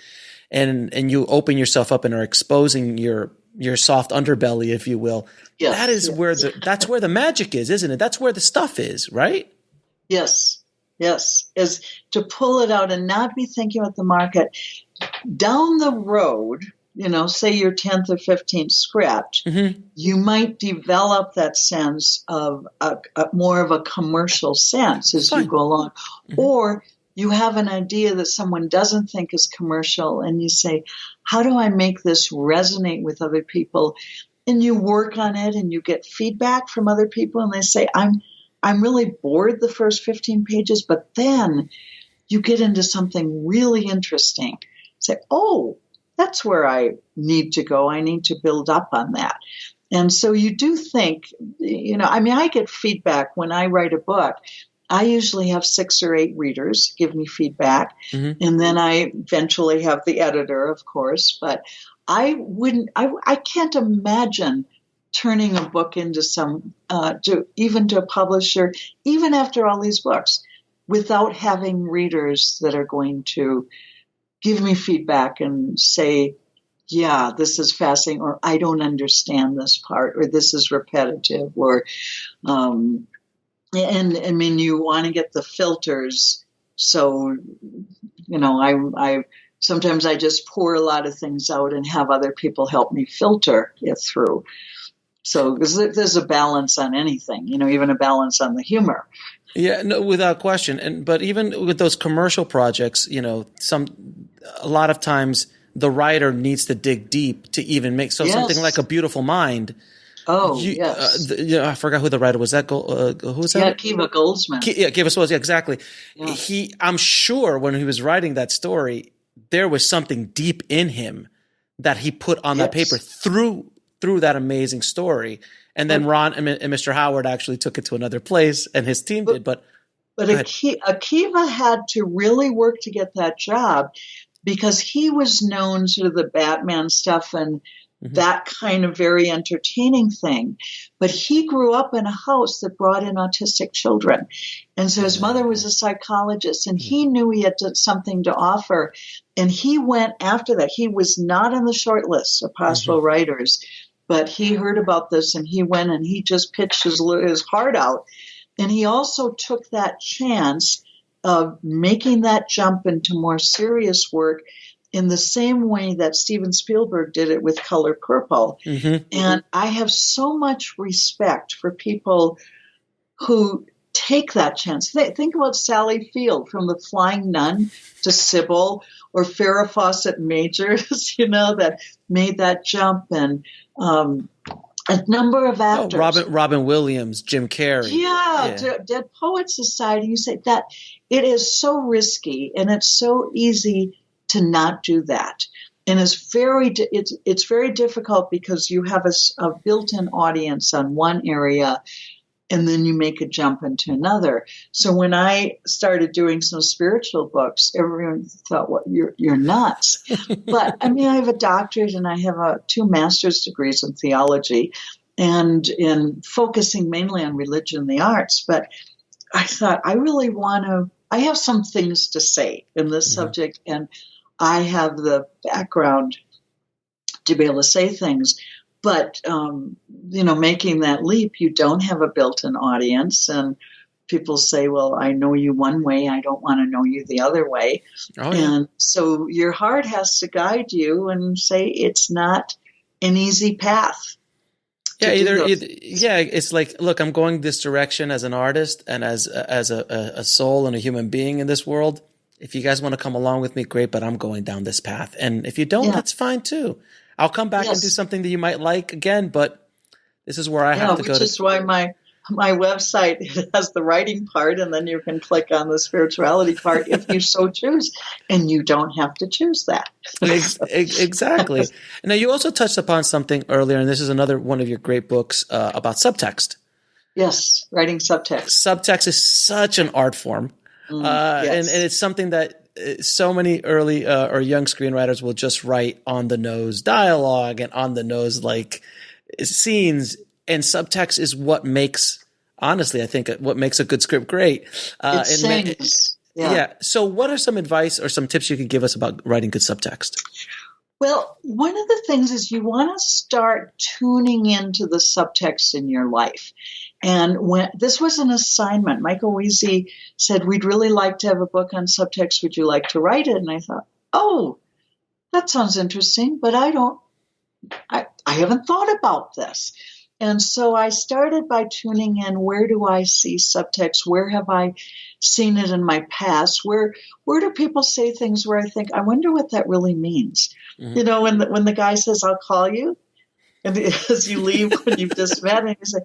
and you open yourself up and are exposing your soft underbelly, if you will. Yes, that is that's where the magic is, isn't it? That's where the stuff is, right? Yes. Is to pull it out and not be thinking about the market. Down the road, say your 10th or 15th script, you might develop that sense of a more of a commercial sense as you go along. Or you have an idea that someone doesn't think is commercial, and you say, how do I make this resonate with other people? And you work on it, and you get feedback from other people, and they say, I'm really bored the first 15 pages, but then you get into something really interesting. Say, oh, that's where I need to go. I need to build up on that. And so you do think, I get feedback when I write a book. I usually have 6 or 8 readers give me feedback, and then I eventually have the editor, of course. But I can't imagine turning a book into to a publisher, even after all these books, without having readers that are going to give me feedback and say, yeah, this is fascinating, or I don't understand this part, or this is repetitive, or and I mean, you want to get the filters. So, I sometimes I just pour a lot of things out and have other people help me filter it through. So there's a balance on anything, even a balance on the humor. Yeah, no, without question. But even with those commercial projects, a lot of times the writer needs to dig deep to even make something like A Beautiful Mind. Oh, yes. I forgot who the writer was. Who was that? Yeah, Kiva Goldsman. Kiva Goldsman, yeah, exactly. Yeah. I'm sure when he was writing that story, there was something deep in him that he put on that paper through that amazing story. And then Ron and Mr. Howard actually took it to another place, and his team did. But Akiva had to really work to get that job, because he was known sort of the Batman stuff and that kind of very entertaining thing. But he grew up in a house that brought in autistic children. And so his mother was a psychologist, and he knew he had something to offer. And he went after that. He was not on the short list of possible writers, but he heard about this, and he went and he just pitched his heart out. And he also took that chance of making that jump into more serious work in the same way that Steven Spielberg did it with Color Purple. And I have so much respect for people who take that chance. Think about Sally Field, from The Flying Nun to Sybil, or Farrah Fawcett Majors, that made that jump, and a number of actors. Robin Williams, Jim Carrey. Yeah. Dead Poets Society. You say that it is so risky, and it's so easy to not do that. And it's very difficult, because you have a built-in audience on one area, and then you make a jump into another. So when I started doing some spiritual books, everyone thought, "Well, you're nuts." But I mean, I have a doctorate, and I have 2 master's degrees in theology, and in focusing mainly on religion and the arts. But I thought, I have some things to say in this subject, and I have the background to be able to say things. But, making that leap, you don't have a built-in audience, and people say, well, I know you one way, I don't want to know you the other way. And so your heart has to guide you and say it's not an easy path. Yeah, it's like, look, I'm going this direction as an artist and as a soul and a human being in this world. If you guys want to come along with me, great, but I'm going down this path. And if you don't, that's fine too. I'll come back and do something that you might like again, but this is where I have to go. Which is why my website has the writing part, and then you can click on the spirituality part if you so choose, and you don't have to choose that. Exactly. Now, you also touched upon something earlier, and this is another one of your great books about subtext. Yes, writing subtext. Subtext is such an art form, and it's something that so many early or young screenwriters will just write on the nose dialogue and on the nose like scenes. And subtext is what makes, honestly, I think what makes a good script great. It sings. So what are some advice or some tips you could give us about writing good subtext? Well, one of the things is you want to start tuning into the subtext in your life. And when this was an assignment, Michael Weezy said, we'd really like to have a book on subtext. Would you like to write it? And I thought, oh, that sounds interesting, but I haven't thought about this. And so I started by tuning in, where do I see subtext? Where have I seen it in my past? Where do people say things where I think, I wonder what that really means? Mm-hmm. You know, when the guy says, I'll call you, and as you leave when you've just met, and you say,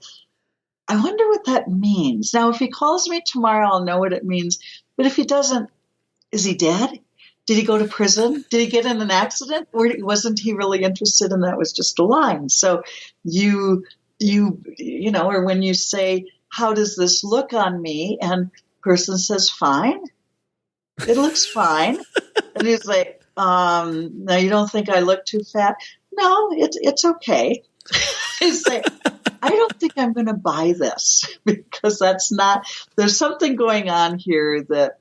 I wonder what that means. Now, if he calls me tomorrow, I'll know what it means. But if he doesn't, is he dead? Did he go to prison? Did he get in an accident? Or wasn't he really interested in that? It was just a line. So you know, or when you say, how does this look on me? And person says, fine. It looks fine. And he's like, no, you don't think I look too fat? No, it's okay. He's like, I don't think I'm going to buy this because there's something going on here that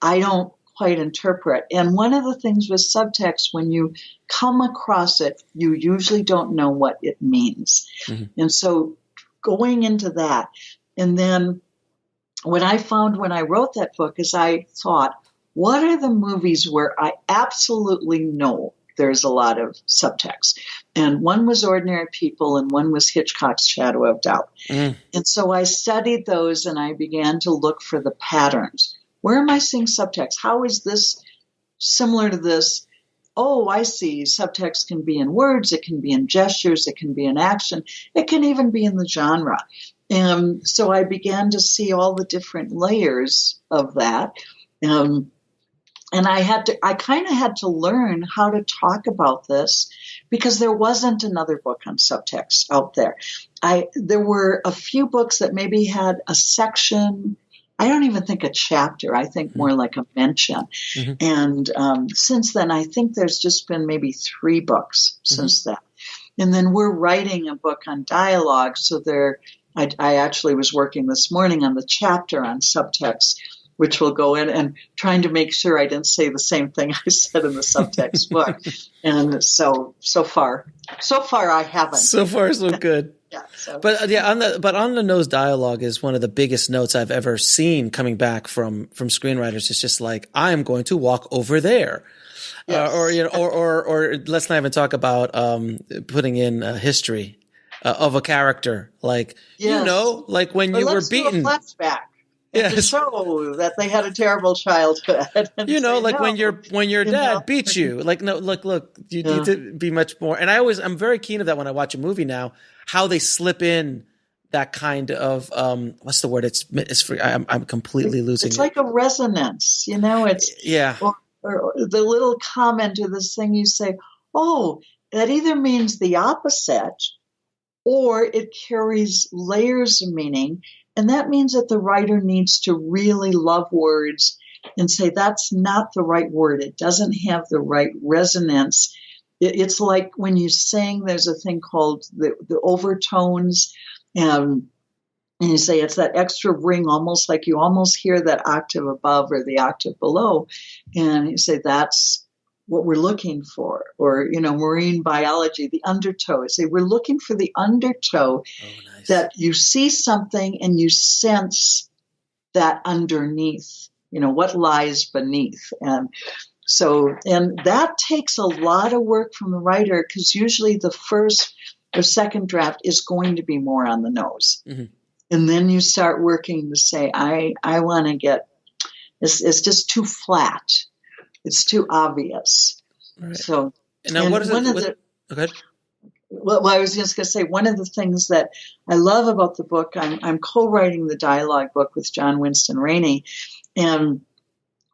I don't quite interpret. And one of the things with subtext, when you come across it, you usually don't know what it means. Mm-hmm. And so going into that, and then what I found when I wrote that book is I thought, what are the movies where I absolutely know there's a lot of subtext? And one was Ordinary People, and one was Hitchcock's Shadow of Doubt. Mm. And so I studied those, and I began to look for the patterns. Where am I seeing subtext? How is this similar to this? Oh, I see. Subtext can be in words. It can be in gestures. It can be in action. It can even be in the genre. And so I began to see all the different layers of that. And I kind of had to learn how to talk about this because there wasn't another book on subtext out there. There were a few books that maybe had a section. I don't even think a chapter. I think more like a mention. Mm-hmm. And since then, I think there's just been maybe 3 books since then. And then we're writing a book on dialogue. So I actually was working this morning on the chapter on subtext, which will go in and trying to make sure I didn't say the same thing I said in the subtext book. And so far I haven't. So far, so good. Yeah, But on the nose dialogue is one of the biggest notes I've ever seen coming back from screenwriters. It's just like, I am going to walk over there. Yes. Or let's not even talk about putting in history of a character. Like, you know, like when you were beaten. Let's do a flashback. To show that they had a terrible childhood. You know, like when your dad beat you. Like, no, look, you need to be much more. And I'm very keen of that when I watch a movie now, how they slip in that kind of, what's the word? It's free. I'm completely losing it. It's like a resonance, you know, or the little comment or this thing you say, oh, that either means the opposite or it carries layers of meaning. And that means that the writer needs to really love words and say, that's not the right word. It doesn't have the right resonance. It's like when you sing, there's a thing called the overtones. And you say it's that extra ring, almost like you almost hear that octave above or the octave below. And you say, that's what we're looking for. Or, you know, marine biology, the undertow. I say, we're looking for the undertow. Oh, nice. That you see something and you sense that underneath, you know, what lies beneath. And that takes a lot of work from the writer because usually the first or second draft is going to be more on the nose. Mm-hmm. And then you start working to say, I want to get, it's just too flat. It's too obvious. Right. So, now what is it? Okay. Well, I was just going to say, one of the things that I love about the book, I'm co-writing the dialogue book with John Winston Rainey, and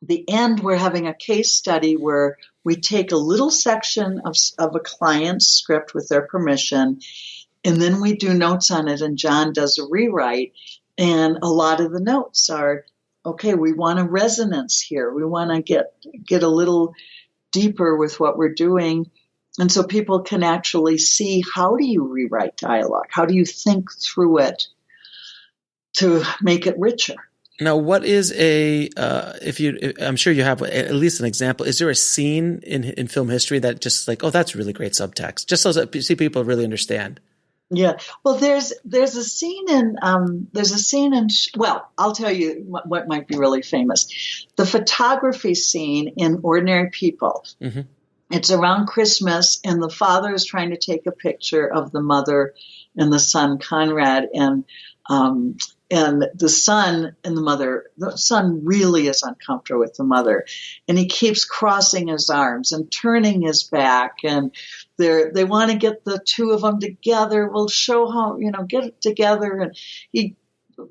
the end, we're having a case study where we take a little section of a client's script with their permission, and then we do notes on it, and John does a rewrite, and a lot of the notes are, okay, we want a resonance here. We want to get a little deeper with what we're doing. And so people can actually see, how do you rewrite dialogue? How do you think through it to make it richer? Now, what is I'm sure you have at least an example. Is there a scene in film history that just like, oh, that's really great subtext, just so that see people really understand? Yeah. Well, there's a scene in, well, I'll tell you what might be really famous. The photography scene in Ordinary People. Mm-hmm. It's around Christmas, and the father is trying to take a picture of the mother and the son, Conrad, and the son and the son really is uncomfortable with the mother, and he keeps crossing his arms and turning his back, and they want to get the two of them together. We'll show how, get it together, and he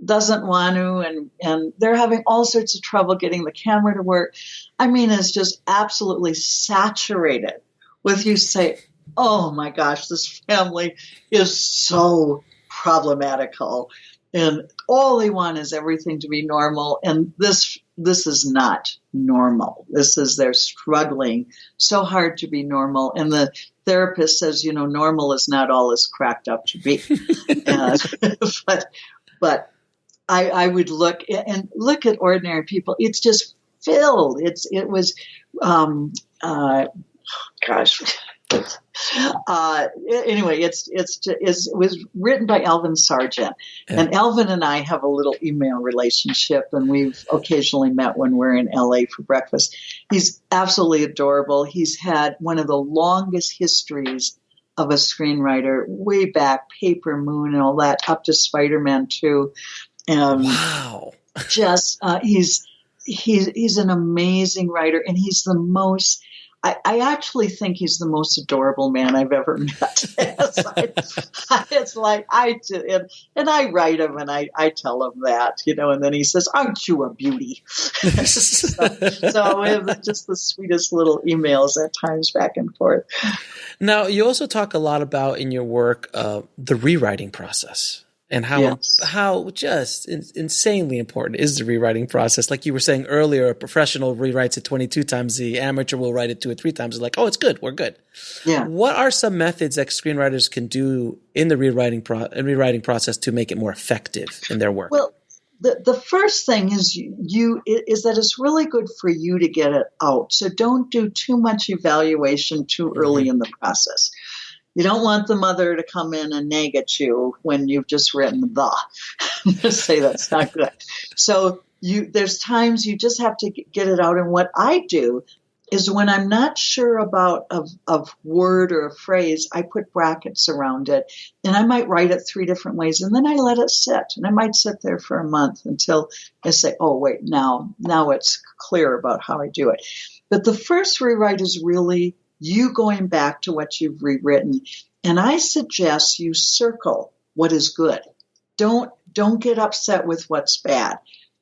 doesn't want to, and they're having all sorts of trouble getting the camera to work. I mean, it's just absolutely saturated with, you say, oh my gosh, this family is so problematical, and all they want is everything to be normal, and this is not normal. They're struggling so hard to be normal, and the therapist says, normal is not all it's cracked up to be. But I would look at Ordinary People. It's just filled. It was anyway, it was written by Elvin Sargent, and Elvin and I have a little email relationship, and we've occasionally met when we're in LA for breakfast. He's absolutely adorable. He's had one of the longest histories of a screenwriter, way back, Paper Moon and all that, up to Spider-Man 2. Wow! Just he's an amazing writer, and he's the most. I actually think he's the most adorable man I've ever met. It's like and I write him, and I tell him that, and then he says, "Aren't you a beauty?" so we have just the sweetest little emails at times back and forth. Now, you also talk a lot about in your work the rewriting process. And how just insanely important is the rewriting process. Like you were saying earlier, a professional rewrites it 22 times. The amateur will write it 2 or 3 times. It's like, oh, it's good. We're good. Yeah. What are some methods that screenwriters can do in the rewriting process to make it more effective in their work? Well, the first thing is is that it's really good for you to get it out. So don't do too much evaluation too early in the process. You don't want the mother to come in and nag at you when you've just written just say that's not good. So there's times you just have to get it out. And what I do is, when I'm not sure about a word or a phrase, I put brackets around it, and I might write it 3 different ways, and then I let it sit, and I might sit there for a month until I say, oh wait, now it's clear about how I do it. But the first rewrite is really you going back to what you've rewritten. And I suggest you circle what is good. Don't get upset with what's bad.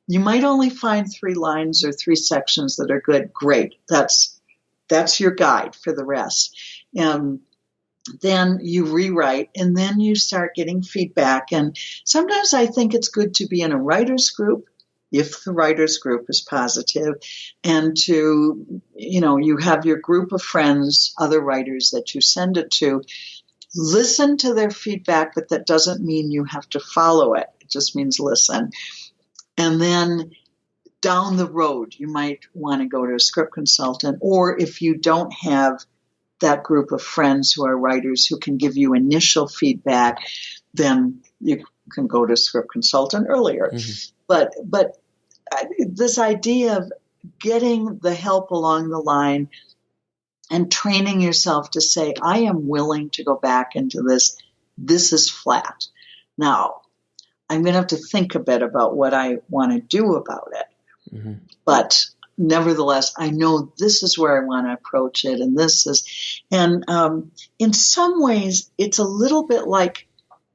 You might only find 3 lines or 3 sections that are good. Great. That's your guide for the rest. And then you rewrite, and then you start getting feedback. And sometimes I think it's good to be in a writer's group, if the writer's group is positive, and to, you have your group of friends, other writers that you send it to, listen to their feedback, but that doesn't mean you have to follow it. It just means listen. And then down the road, you might want to go to a script consultant, or if you don't have that group of friends who are writers who can give you initial feedback, then you can go to a script consultant earlier. Mm-hmm. But this idea of getting the help along the line and training yourself to say, I am willing to go back into this this is flat. Now, I'm going to have to think a bit about what I want to do about it. Mm-hmm. But nevertheless, I know this is where I want to approach it. And in some ways, it's a little bit like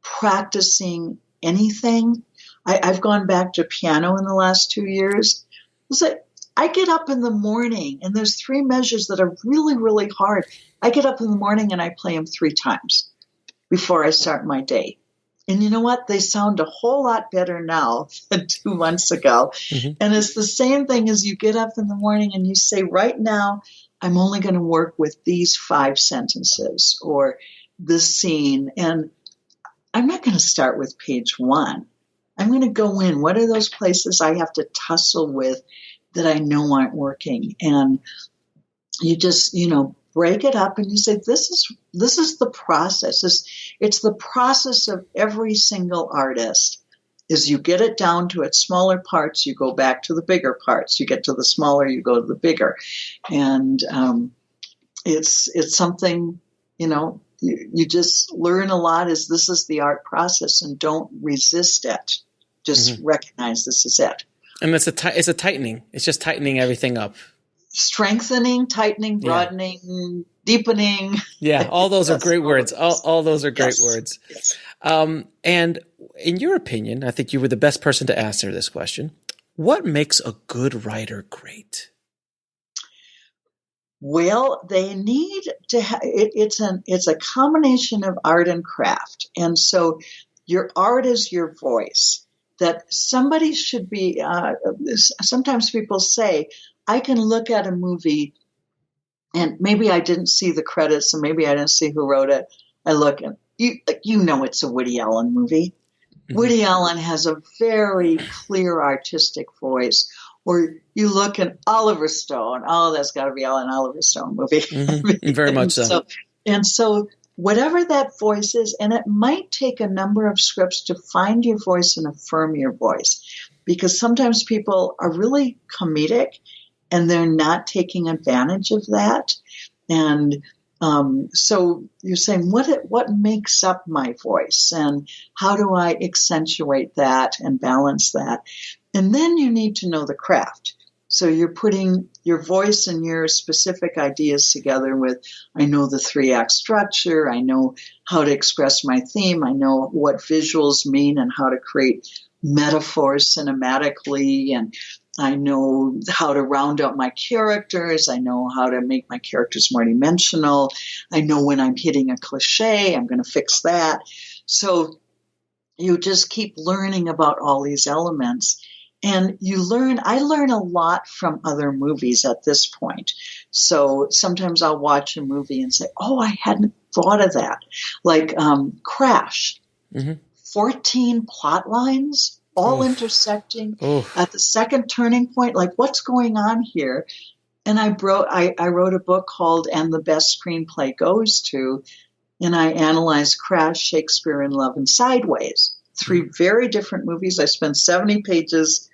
practicing anything. I've gone back to piano in the last 2 years. It's like I get up in the morning, and there's 3 measures that are really, really hard. I get up in the morning and I play them 3 times before I start my day. And you know what? They sound a whole lot better now than 2 months ago. Mm-hmm. And it's the same thing as you get up in the morning and you say, right now, I'm only going to work with these 5 sentences or this scene. And I'm not going to start with page 1. I'm going to go in. What are those places I have to tussle with that I know aren't working? And you just, break it up and you say, this is the process. It's the process of every single artist. Is you get it down to its smaller parts, you go back to the bigger parts. You get to the smaller, you go to the bigger. And it's something, you just learn a lot is this is the art process and don't resist it. Just recognize this is it. And it's a tightening. It's just tightening everything up. Strengthening, tightening, broadening, deepening. Yeah, all those are great words. All those are great words. Yes. And in your opinion, I think you were the best person to answer this question. What makes a good writer great? Well, they need to it's a combination of art and craft. And so your art is your voice. That somebody should be, sometimes people say, I can look at a movie and maybe I didn't see the credits and maybe I didn't see who wrote it. I look and it's a Woody Allen movie. Mm-hmm. Woody Allen has a very clear artistic voice. Or you look at Oliver Stone. Oh, that's got to be an Oliver Stone movie. Mm-hmm. Very much so. And so whatever that voice is, and it might take a number of scripts to find your voice and affirm your voice. Because sometimes people are really comedic and they're not taking advantage of that. And so you're saying, what makes up my voice? And how do I accentuate that and balance that? And then you need to know the craft. So you're putting your voice and your specific ideas together with, I know the 3-act structure. I know how to express my theme. I know what visuals mean and how to create metaphors cinematically. And I know how to round up my characters. I know how to make my characters more dimensional. I know when I'm hitting a cliche, I'm going to fix that. So you just keep learning about all these elements. And I learn a lot from other movies at this point. So sometimes I'll watch a movie and say, oh, I hadn't thought of that. Like Crash, 14 plot lines, all intersecting at the second turning point. Like, what's going on here? And I wrote a book called And the Best Screenplay Goes To, and I analyzed Crash, Shakespeare in Love, and Sideways. 3 very different movies. I spent 70 pages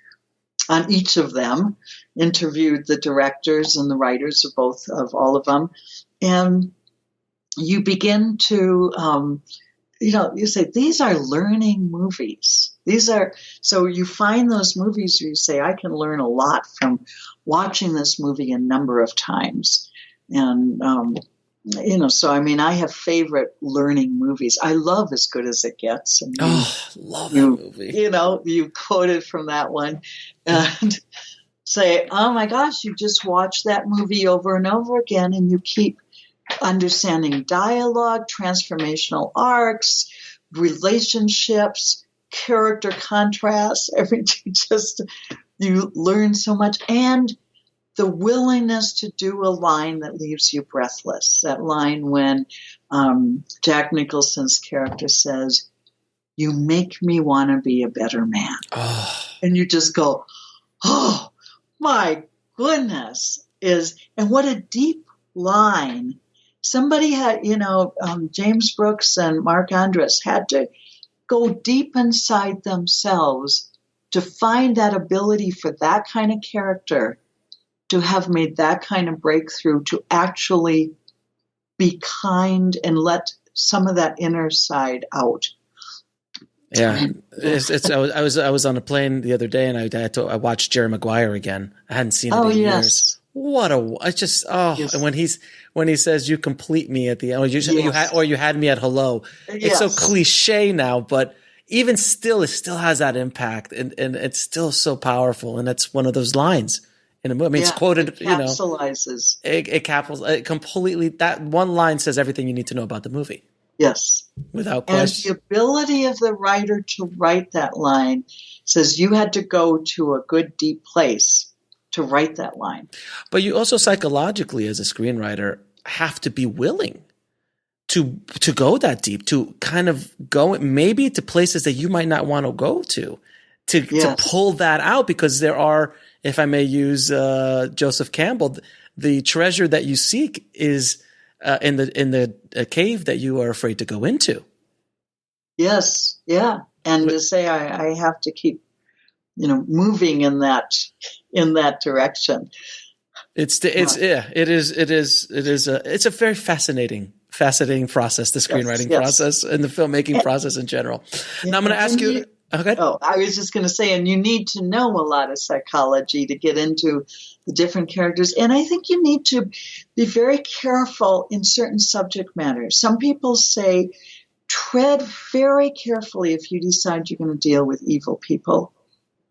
on each of them, interviewed the directors and the writers of all of them. And you begin to, you say, these are learning movies. So you find those movies where you say, I can learn a lot from watching this movie a number of times. And, I have favorite learning movies. I love As Good as It Gets. And love that movie. You quoted from that one and say, oh my gosh, you just watch that movie over and over again and you keep understanding dialogue, transformational arcs, relationships, character contrasts, everything. You learn so much. And the willingness to do a line that leaves you breathless. That line when Jack Nicholson's character says, you make me want to be a better man. Oh. And you just go, oh, my goodness. And what a deep line. Somebody had, James Brooks and Mark Andrus had to go deep inside themselves to find that ability for that kind of character to have made that kind of breakthrough, to actually be kind and let some of that inner side out. Yeah, I was on a plane the other day, and I watched Jerry Maguire again. I hadn't seen it in years. Yes. And when he says "you complete me" at the end, you had me at hello. It's so cliche now, but even still, it still has that impact, and it's still so powerful. And that's one of those lines in a movie. I mean, it's quoted. It capsulizes. It capitalizes it completely. That one line says everything you need to know about the movie. Yes. Without question. And the ability of the writer to write that line says you had to go to a good, deep place to write that line. But you also psychologically, as a screenwriter, have to be willing to go that deep, to kind of go maybe to places that you might not want to go to pull that out, because there are, if I may use Joseph Campbell, the treasure that you seek is in the cave that you are afraid to go into. Yes, yeah, and to say I have to keep, moving in that direction. It's a very fascinating process, the screenwriting process and the filmmaking process in general. Now I'm going to ask you. Okay. Oh, I was just going to say, and you need to know a lot of psychology to get into the different characters. And I think you need to be very careful in certain subject matters. Some people say, tread very carefully if you decide you're going to deal with evil people.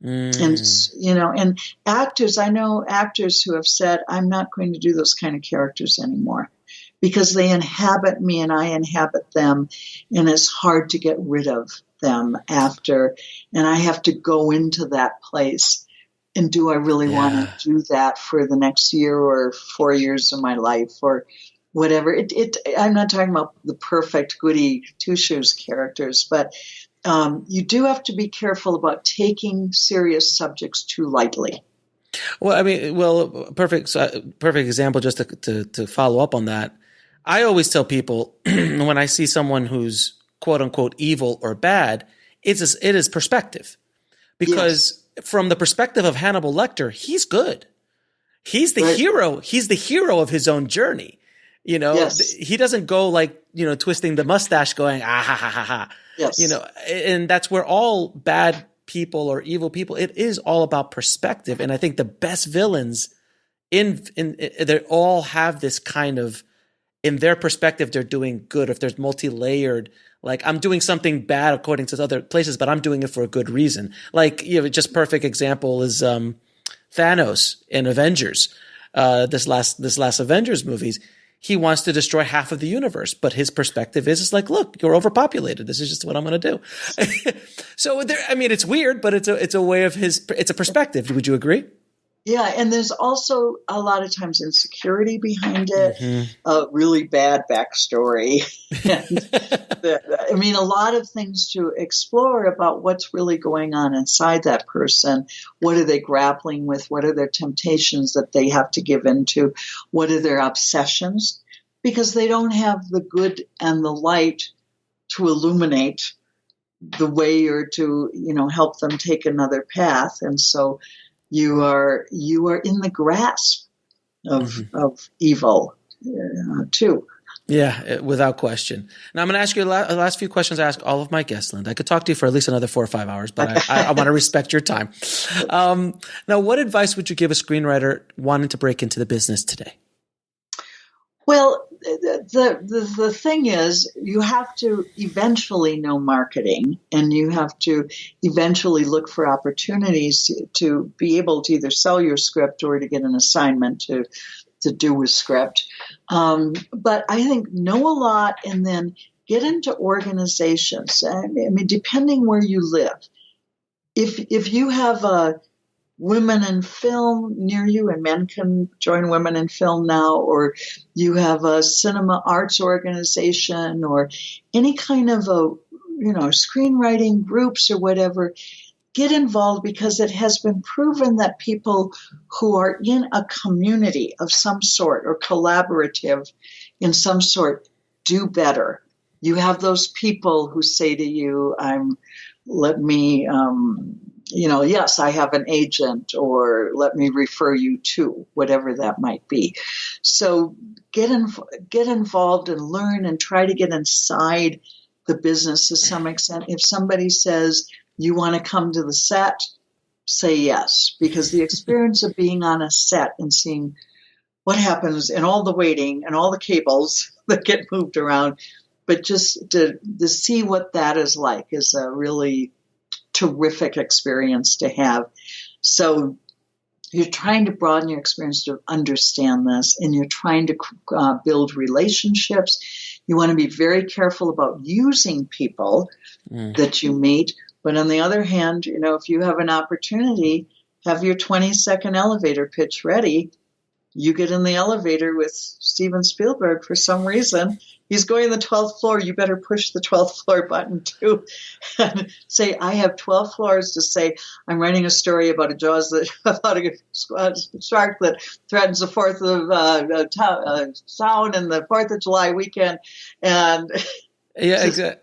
And, and actors, I know actors who have said, I'm not going to do those kind of characters anymore because they inhabit me and I inhabit them. And it's hard to get rid of them after, and I have to go into that place. And do I really want to do that for the next year or 4 years of my life or whatever? I'm not talking about the perfect goody two-shoes characters, but you do have to be careful about taking serious subjects too lightly. Well, I mean, perfect example, just to follow up on that. I always tell people when I see someone who's quote unquote evil or bad, it is perspective. Because from the perspective of Hannibal Lecter, he's good. He's the hero. He's the hero of his own journey. He doesn't go twisting the mustache going, ah, ha, ha, ha, ha. Yes. And that's where all bad people or evil people, it is all about perspective. And I think the best villains they all have this kind of, in their perspective, they're doing good. If there's multi-layered, like I'm doing something bad according to other places, but I'm doing it for a good reason. Like, just perfect example is Thanos in Avengers. This last Avengers movies, he wants to destroy half of the universe, but his perspective is like, look, you're overpopulated. This is just what I'm going to do. So it's weird, but it's a way of it's a perspective. Would you agree? Yeah, and there's also a lot of times insecurity behind it, a really bad backstory. A lot of things to explore about what's really going on inside that person. What are they grappling with? What are their temptations that they have to give into? What are their obsessions? Because they don't have the good and the light to illuminate the way or to, help them take another path. And so you are in the grasp of evil too. Yeah, without question. Now I'm going to ask you the last few questions I ask all of my guests, Linda. I could talk to you for at least another 4 or 5 hours, but I want to respect your time. Now, what advice would you give a screenwriter wanting to break into the business today? Well, the thing is, you have to eventually know marketing, and you have to eventually look for opportunities to be able to either sell your script or to get an assignment to do a script. But I think know a lot and then get into organizations. Depending where you live, if you have a women in film near you, and men can join women in film now, or you have a cinema arts organization or any kind of screenwriting groups or whatever, get involved, because it has been proven that people who are in a community of some sort or collaborative in some sort do better. You have those people who say to you, let me yes, I have an agent, or let me refer you to, whatever that might be. So get involved and learn and try to get inside the business to some extent. If somebody says you want to come to the set, say yes, because the experience of being on a set and seeing what happens and all the waiting and all the cables that get moved around, but just to see what that is like is a really terrific experience to have. So you're trying to broaden your experience to understand this, and you're trying to build relationships. You want to be very careful about using people that you meet. But on the other hand, if you have an opportunity, have your 20-second elevator pitch ready. You get in the elevator with Steven Spielberg for some reason. He's going to the 12th floor. You better push the 12th floor button too. And say, I have 12 floors to say, I'm writing a story about about a shark that threatens the 4th of town and the 4th of July weekend. And yeah, exactly.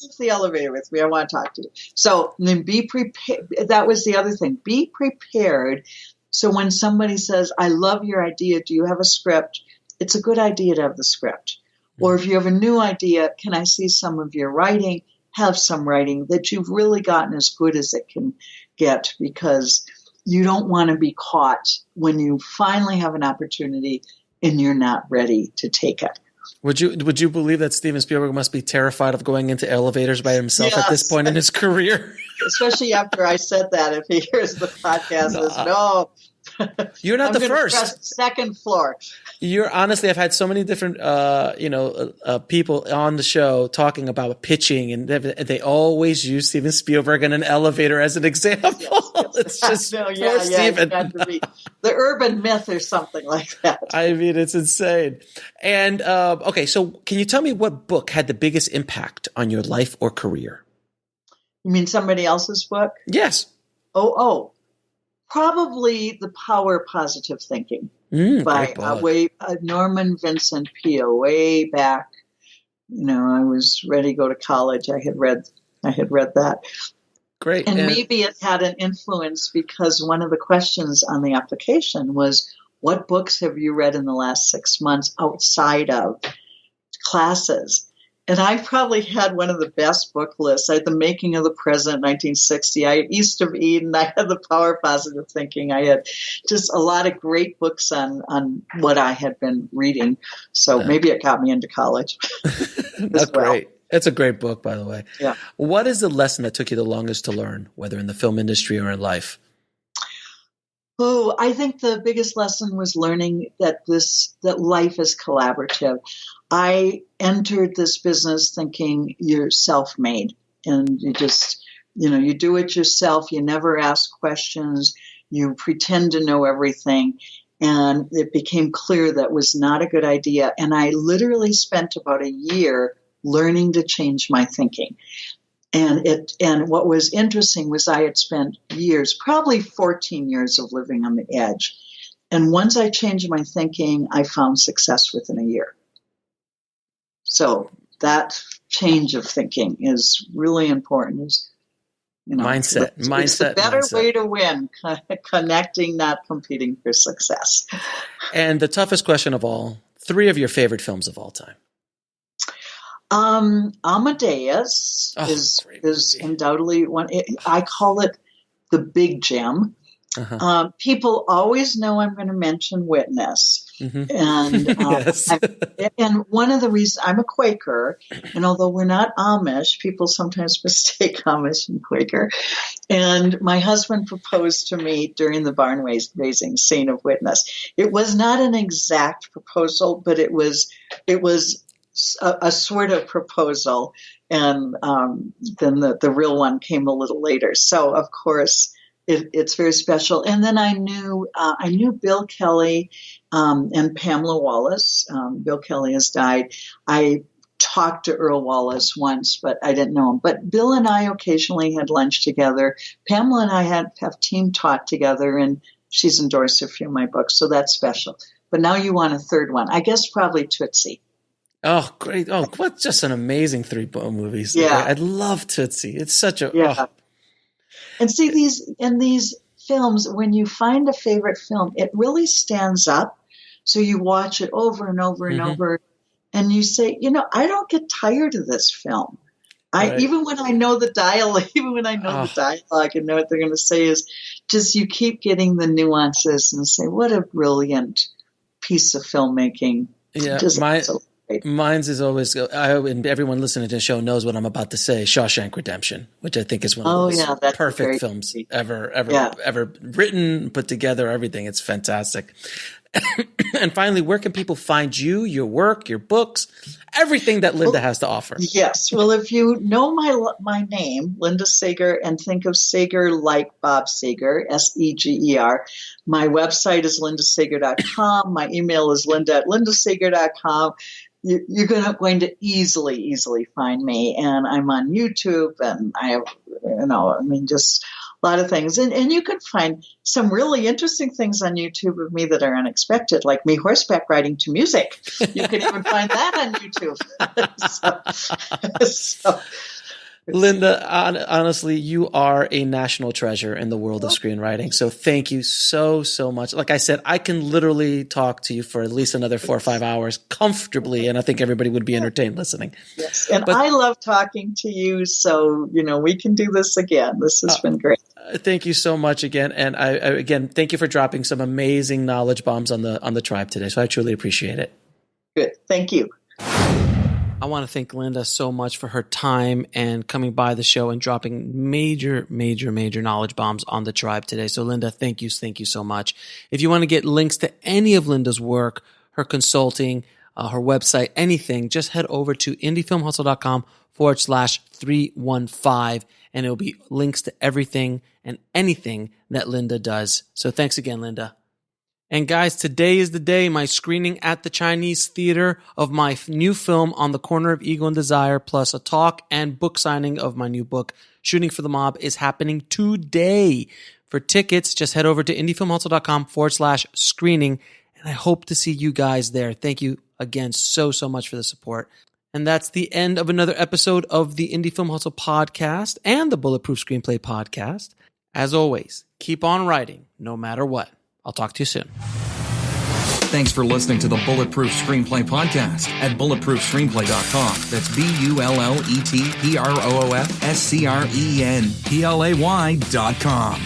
Take the elevator with me. I want to talk to you. So then be prepared. That was the other thing. Be prepared. So when somebody says, I love your idea, do you have a script? It's a good idea to have the script. Or if you have a new idea, can I see some of your writing? Have some writing that you've really gotten as good as it can get, because you don't want to be caught when you finally have an opportunity and you're not ready to take it. Would you believe that Steven Spielberg must be terrified of going into elevators by himself at this point in his career? Especially after I said that, if he hears the podcast, no. You're not I'm the gonna first. Press second floor. Honestly, I've had so many different, people on the show talking about pitching, and they always use Steven Spielberg in an elevator as an example. Yes. It's just poor Steven. The urban myth or something like that. I mean, it's insane. And okay, so can you tell me what book had the biggest impact on your life or career? You mean somebody else's book? Yes. Probably The Power of Positive Thinking by Norman Vincent Peale. Way back, I was ready to go to college. I had read that. Great. And maybe it had an influence because one of the questions on the application was, what books have you read in the last 6 months outside of classes? And I probably had one of the best book lists. I had The Making of the President, 1960. I had East of Eden. I had The Power of Positive Thinking. I had just a lot of great books on what I had been reading. So maybe it got me into college. That's great. It's a great book, by the way. Yeah. What is the lesson that took you the longest to learn, whether in the film industry or in life? Oh, I think the biggest lesson was learning that life is collaborative. I entered this business thinking you're self-made, and you just, you do it yourself. You never ask questions. You pretend to know everything. And it became clear that was not a good idea. And I literally spent about a year learning to change my thinking. And what was interesting was I had spent years, probably 14 years of living on the edge. And once I changed my thinking, I found success within a year. So that change of thinking is really important. Mindset. It's a better way to win, connecting, not competing for success. And the toughest question of all, 3 of your favorite films of all time. Amadeus is undoubtedly one. I call it the big gem. Uh-huh. People always know I'm going to mention Witness. Mm-hmm. And yes. And one of the reasons I'm a Quaker, and although we're not Amish, people sometimes mistake Amish and Quaker. And my husband proposed to me during the barn raising scene of Witness. It was not an exact proposal, but it was a sort of proposal, and then the real one came a little later. So of course it's very special. And then I knew Bill Kelly and Pamela Wallace. Bill Kelly has died. I talked to Earl Wallace once, but I didn't know him. But Bill and I occasionally had lunch together. Pamela and I have team taught together, and she's endorsed a few of my books, so that's special. But now you want a third one. I guess probably Tootsie. Oh, great. Oh, what just an amazing 3 movies. Yeah. I love Tootsie. It's such a... Yeah. Oh. And see, these films, when you find a favorite film, it really stands up. So you watch it over and over and over, and you say, I don't get tired of this film. Even when I know the dialogue, and know what they're going to say, is just you keep getting the nuances and say, what a brilliant piece of filmmaking. Yeah, mine's is always, and everyone listening to the show knows what I'm about to say, Shawshank Redemption, which I think is one of the most perfect films ever written, put together, everything. It's fantastic. And finally, where can people find you, your work, your books, everything that Linda has to offer? Yes. Well, if you know my name, Linda Segar, and think of Seger like Bob Seger, Seger, my website is lindasegar.com. My email is linda@lindasegar.com. You're going to easily find me. And I'm on YouTube, and I have, just a lot of things. And you can find some really interesting things on YouTube of me that are unexpected, like me horseback riding to music. You can even find that on YouTube. so Linda, honestly, you are a national treasure in the world of screenwriting. So thank you so much. Like I said, I can literally talk to you for at least another 4 or 5 hours comfortably, and I think everybody would be entertained listening. Yes, and I love talking to you. So, we can do this again. This has been great. Thank you so much again. And I again, thank you for dropping some amazing knowledge bombs on the tribe today. So I truly appreciate it. Good. Thank you. I want to thank Linda so much for her time and coming by the show and dropping major knowledge bombs on the tribe today. So Linda, thank you so much. If you want to get links to any of Linda's work, her consulting, her website, anything, just head over to indiefilmhustle.com/315, and it'll be links to everything and anything that Linda does. So thanks again, Linda. And guys, today is the day, my screening at the Chinese Theater of my new film On the Corner of Ego and Desire, plus a talk and book signing of my new book, Shooting for the Mob, is happening today. For tickets, just head over to indiefilmhustle.com/screening, and I hope to see you guys there. Thank you again so much for the support. And that's the end of another episode of the Indie Film Hustle podcast and the Bulletproof Screenplay podcast. As always, keep on writing, no matter what. I'll talk to you soon. Thanks for listening to the Bulletproof Screenplay podcast at bulletproofscreenplay.com. That's BULLETPROOFSCREENPLAY.com.